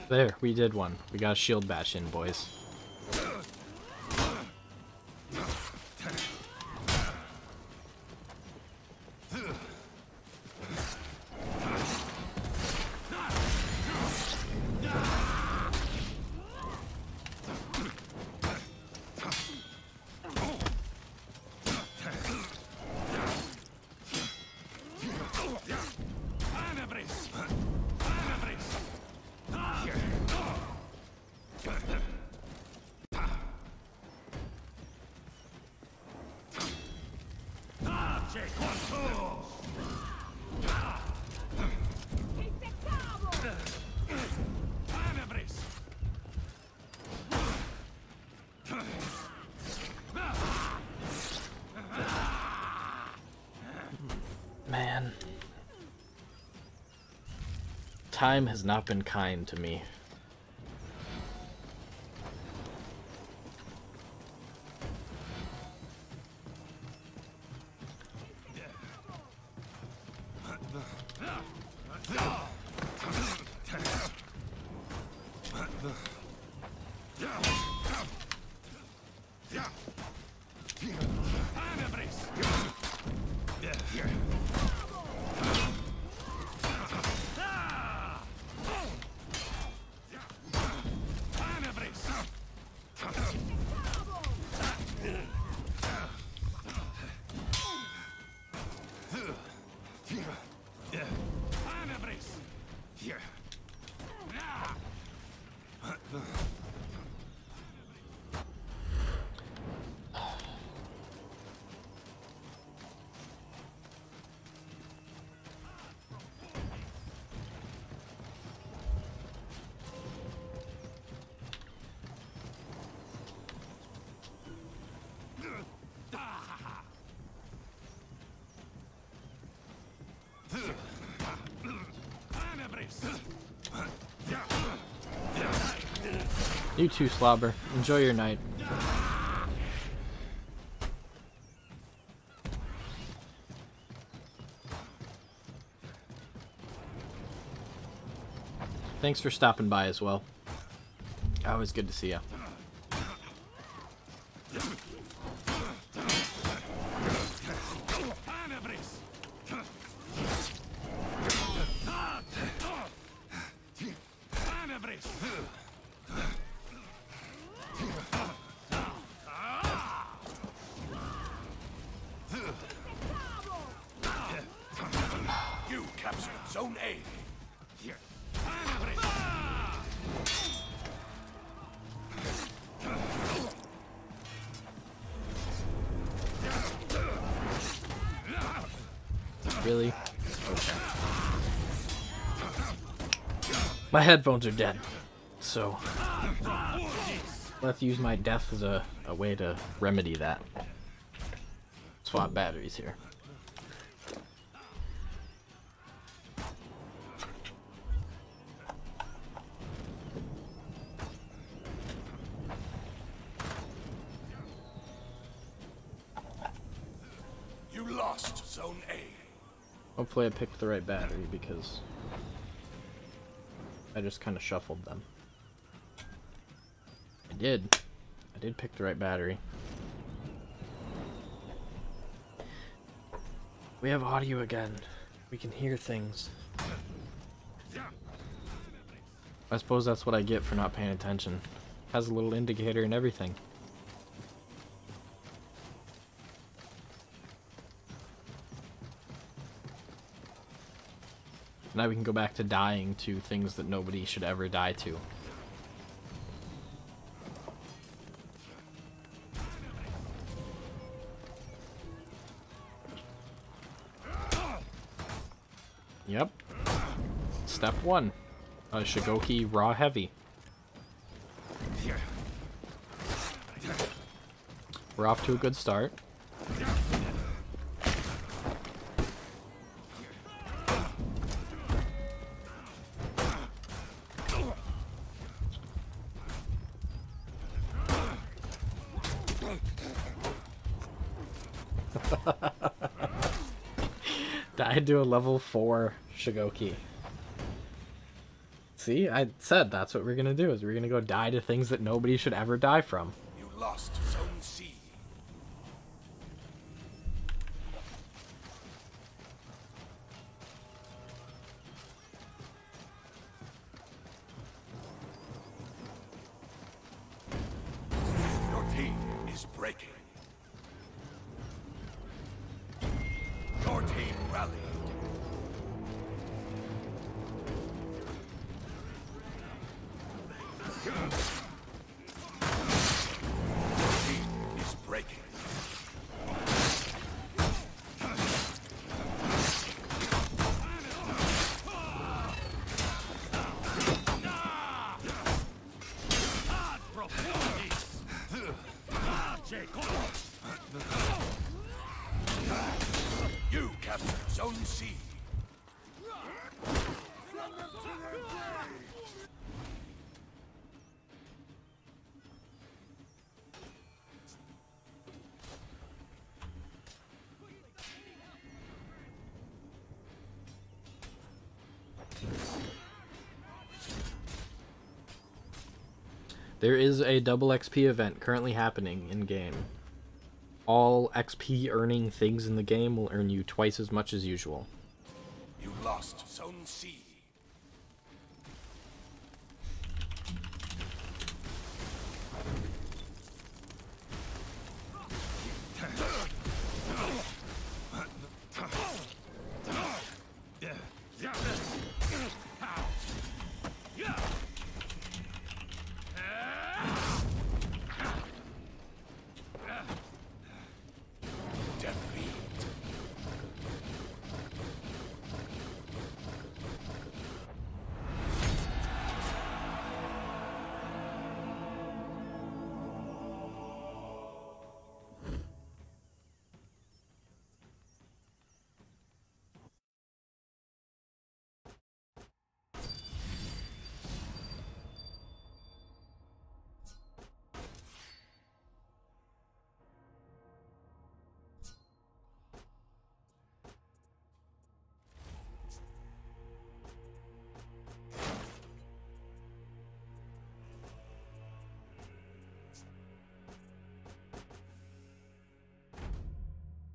There, we did one. We got a shield bash in, boys. Man. Time has not been kind to me. You too, Slobber. Enjoy your night. thanks for stopping by as well. Always good to see you. You captured Zone A. Really? Okay. My headphones are dead, so I'll have to use my death as a way to remedy that. Swap batteries here. You lost Zone A. Hopefully I picked the right battery because I just kind of shuffled them. I did pick the right battery. We have audio again. We can hear things. I suppose that's what I get for not paying attention. Has a little indicator and everything. Now we can go back to dying to things that nobody should ever die to. Yep. Step 1. Shigoki Raw Heavy. We're off to a good start. Died to a level 4 Shigoki. See, I said that's what we're gonna do, is we're gonna go die to things that nobody should ever die from. You lost Zone C. Your team is breaking. Your team rallied. Your team is breaking. You captured Zone C. There is a double XP event currently happening in-game. All XP earning things in the game will earn you twice as much as usual. You lost Zone C.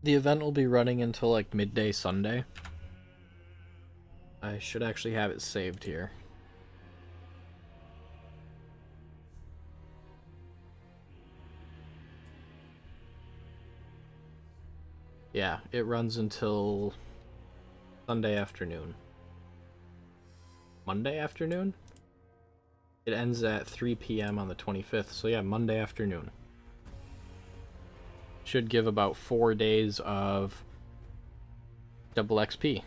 The event will be running until like midday Sunday. I should actually have it saved here. Yeah, it runs until Sunday afternoon. Monday afternoon? It ends at 3 p.m. on the 25th, so yeah, Monday afternoon. Should give about 4 days of double XP.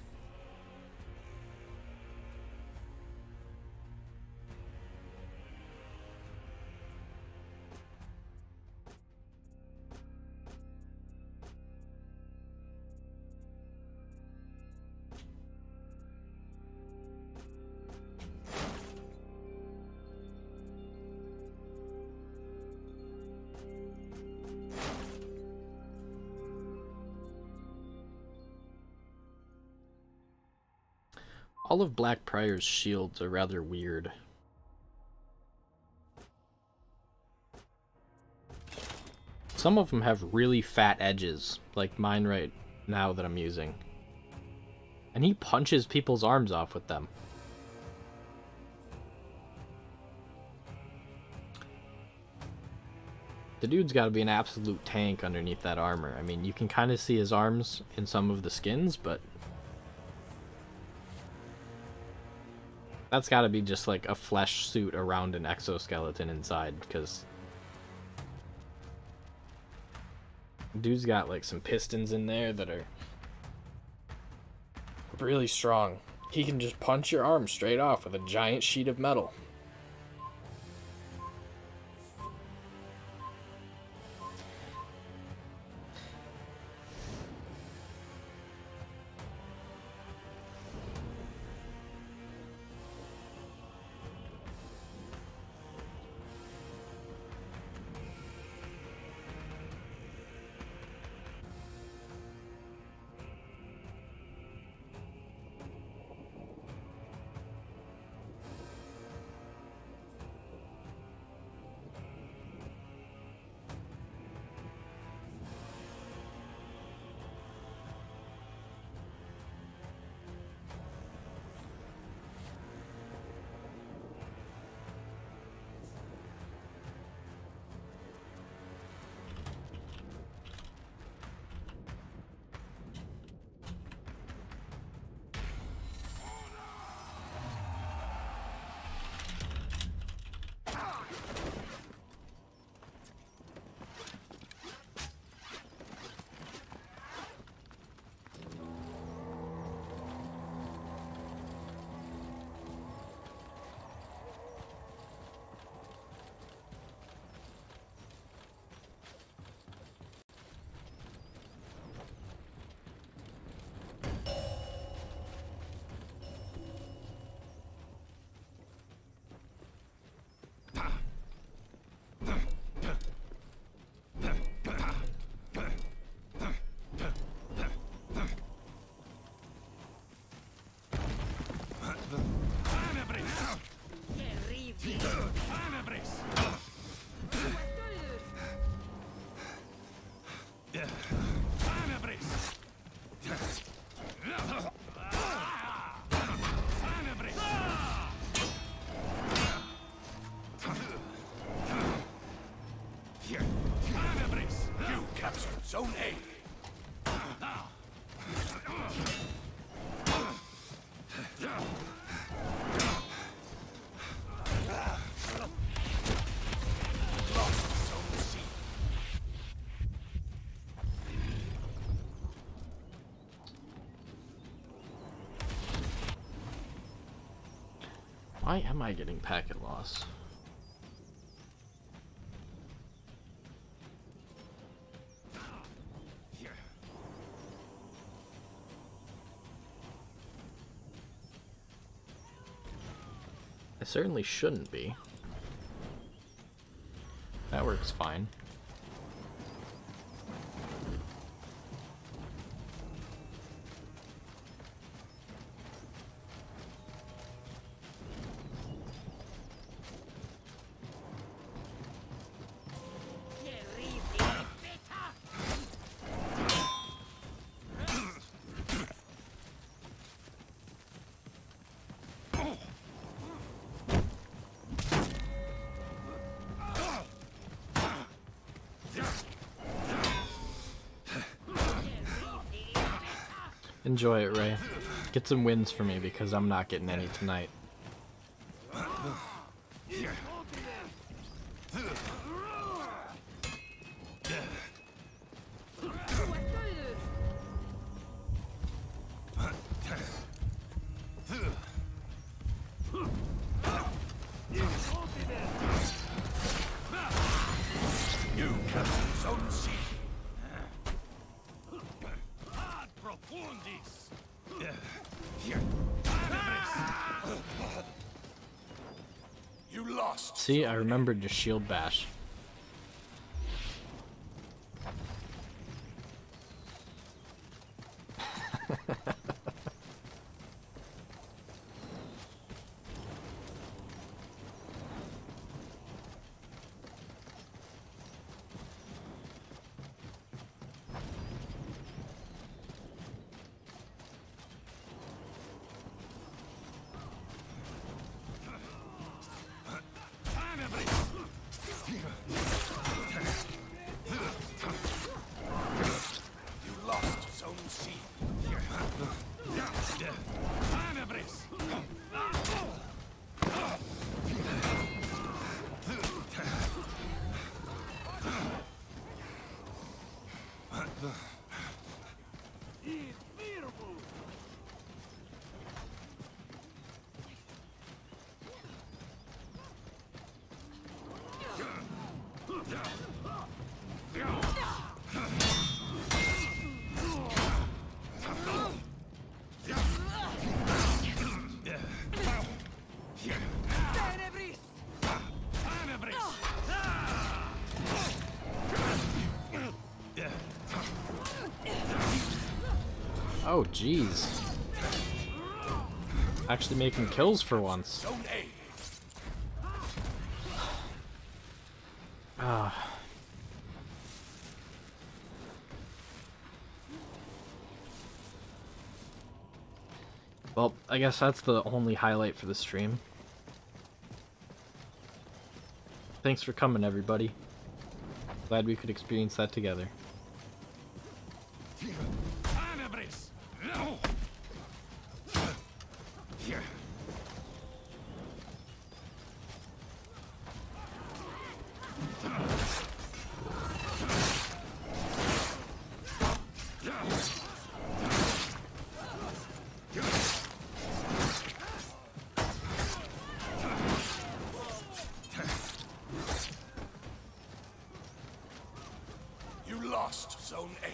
All of Black Prior's shields are rather weird. Some of them have really fat edges, like mine right now that I'm using. And he punches people's arms off with them. The dude's got to be an absolute tank underneath that armor. I mean, you can kind of see his arms in some of the skins, but that's got to be just like a flesh suit around an exoskeleton inside, because dude's got like some pistons in there that are really strong. He can just punch your arm straight off with a giant sheet of metal. Zone A. Lost Zone C. Why am I getting packet loss? I certainly shouldn't be. That works fine. Enjoy it, Ray. Get some wins for me because I'm not getting any tonight. You captured Zone C. Profundis. You lost. See, I remembered your shield bash. You lost Zone C. Oh, jeez. Actually making kills for once. Zone A. Ah. Well, I guess that's the only highlight for the stream. Thanks for coming, everybody. Glad we could experience that together. You lost Zone A.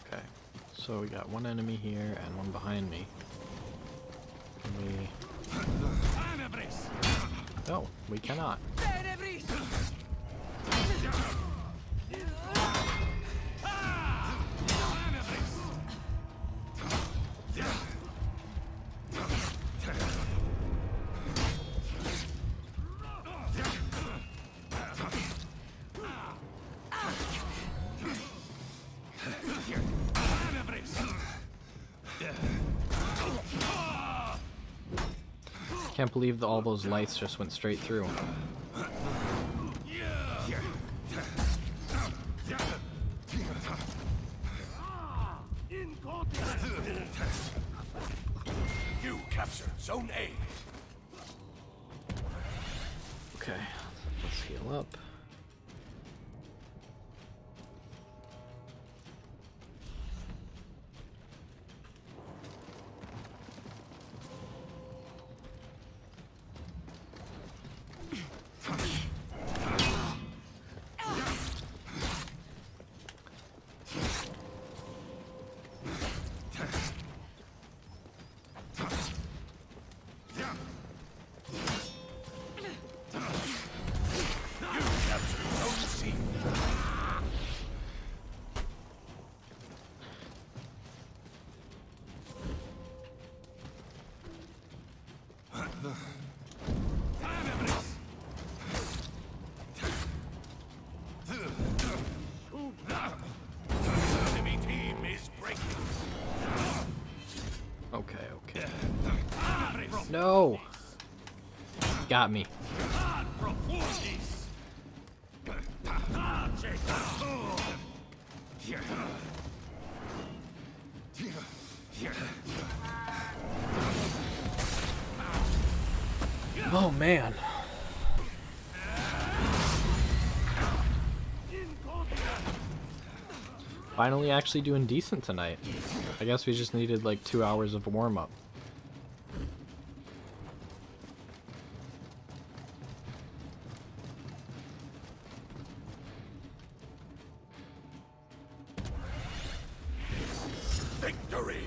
Okay, so we got one enemy here and one behind me. Can we... No, we cannot. Can't believe that all those lights just went straight through. You captured Zone A. Okay, let's heal up. No! Got me. Oh man. Finally actually doing decent tonight. I guess we just needed like 2 hours of warm-up. Victory!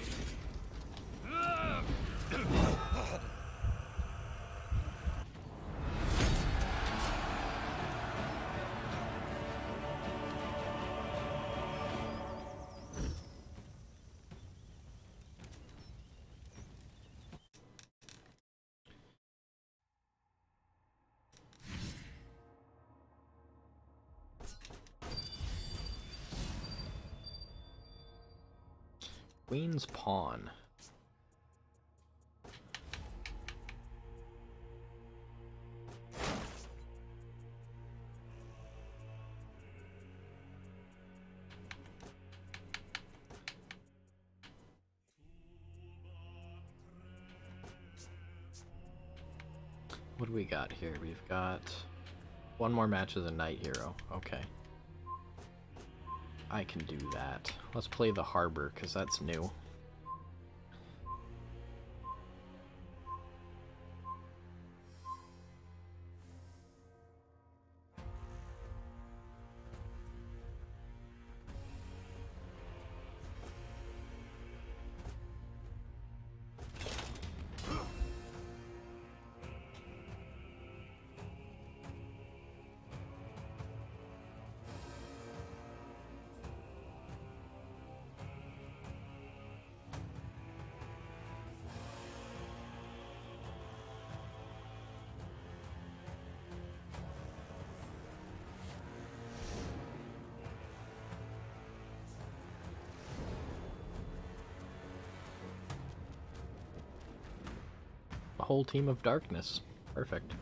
Queen's Pawn. What do we got here? We've got one more match as a Knight Hero. Okay. I can do that. Let's play the Harbor, because that's new. A whole team of darkness. Perfect.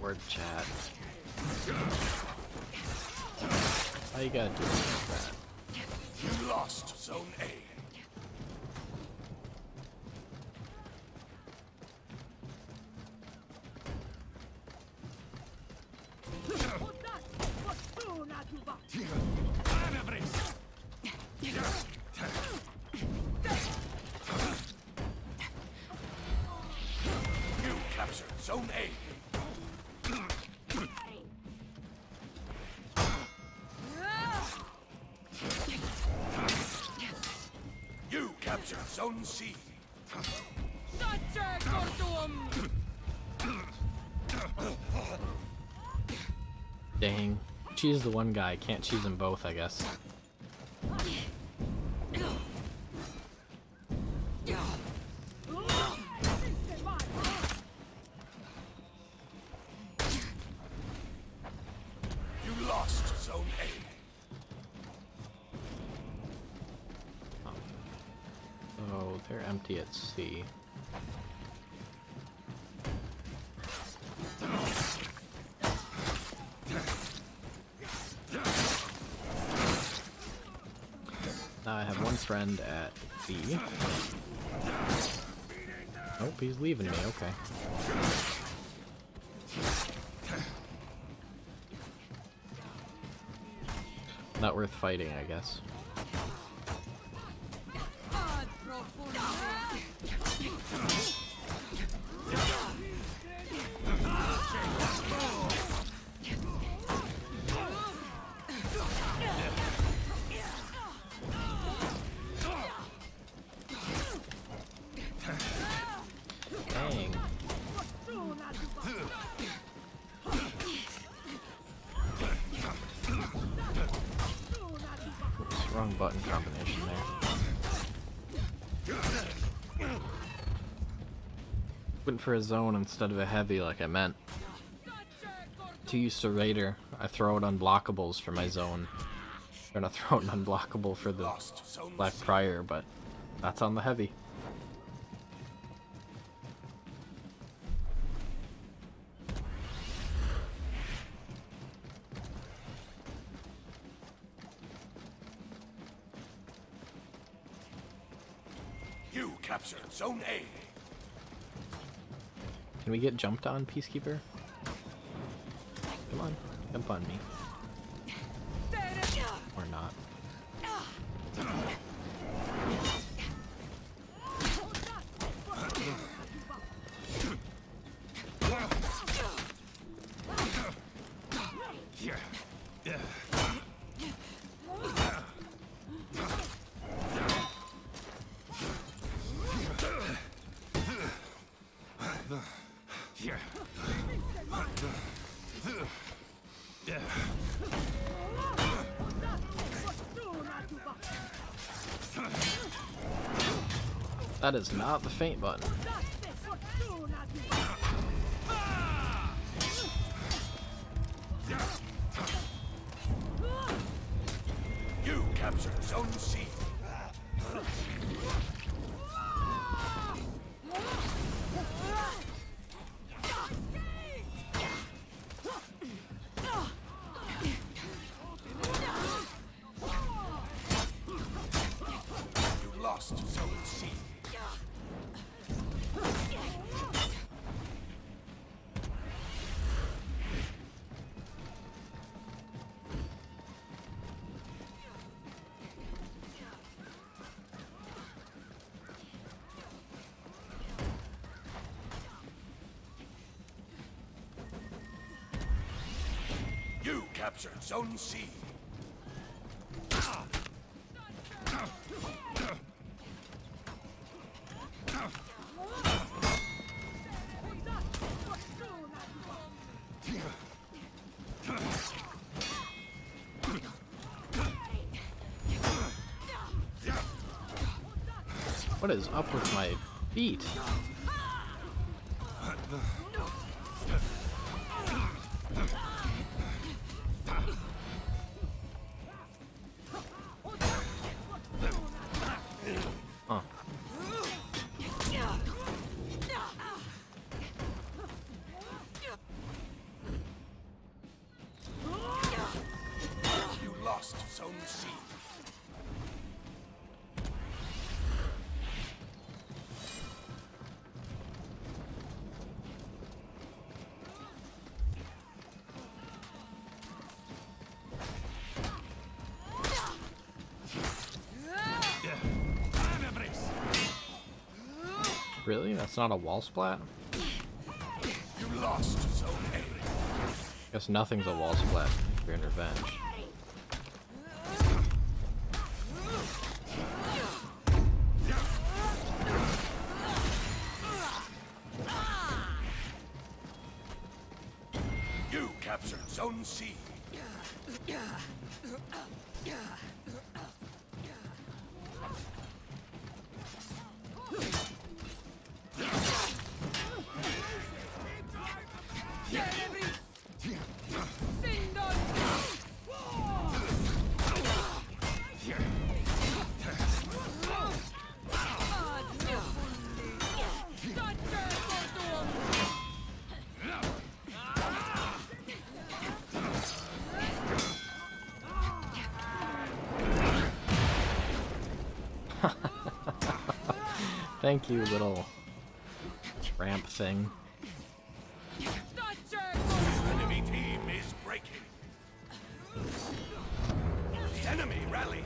Lord chat. How you gotta do that? You lost Zone A. You captured Zone A. You captured Zone C. Dang. Cheese the one guy, can't cheese them both, I guess. You lost Zone A. Oh, they're empty at sea. Now I have one friend at B. Nope, he's leaving me, okay. Not worth fighting, I guess. Dang. Oops, wrong button combination there. Went for a zone instead of a heavy like I meant. Too used to Raider, I throw out unblockables for my zone. I'm gonna throw out an unblockable for the Black Prior, but that's on the heavy. You captured Zone A. Can we get jumped on, Peacekeeper? Come on, jump on me. Or not. That is not the faint button. You captured Zone C. You lost Zone C. You captured Zone C. What is up with my feet? Huh. You lost Zone C. Really? That's not a wall splat? You lost Zone A. Guess nothing's a wall splat if you're in revenge. captured Zone C. Thank you, little ramp thing. Enemy team is breaking. The enemy rally.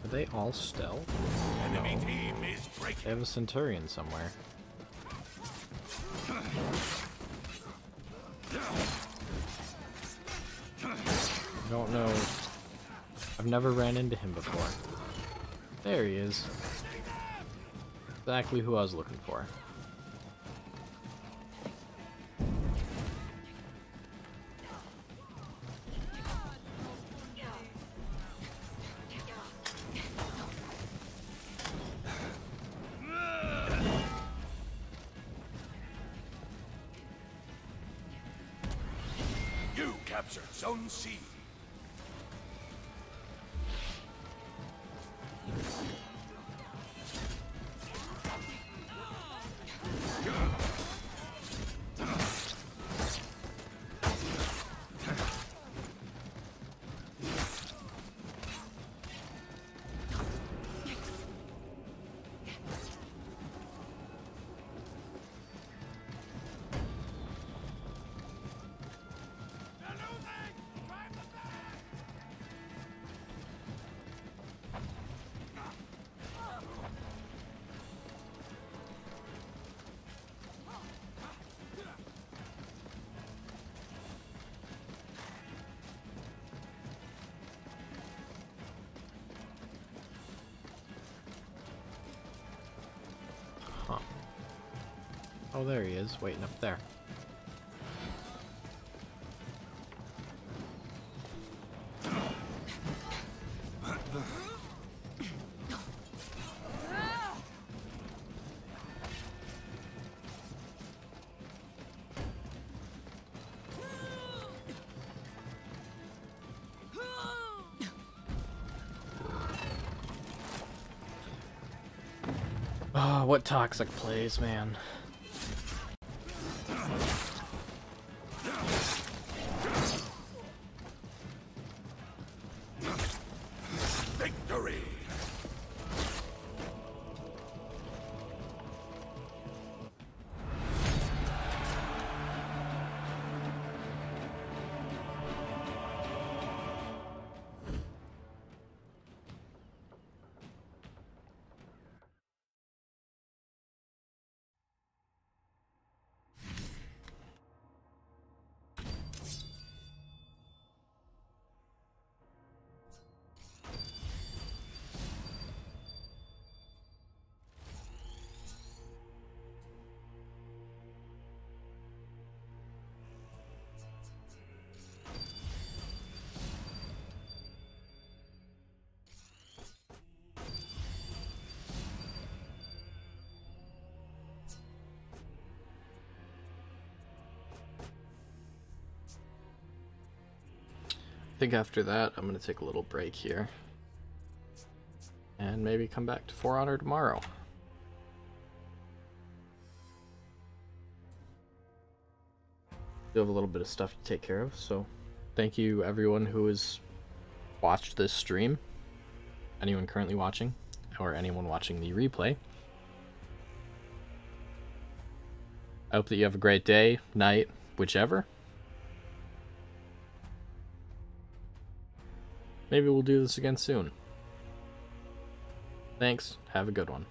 Are they all stealth? Enemy team is breaking. They have a Centurion somewhere. I don't know. I've never ran into him before. There he is. Exactly who I was looking for. You captured Zone C. Huh. Oh, there he is, waiting up there. Oh, what toxic plays, man. Victory. I think after that, I'm going to take a little break here. And maybe come back to For Honor tomorrow. Still have a little bit of stuff to take care of, so thank you everyone who has watched this stream. Anyone currently watching, or anyone watching the replay. I hope that you have a great day, night, whichever. Maybe we'll do this again soon. Thanks. Have a good one.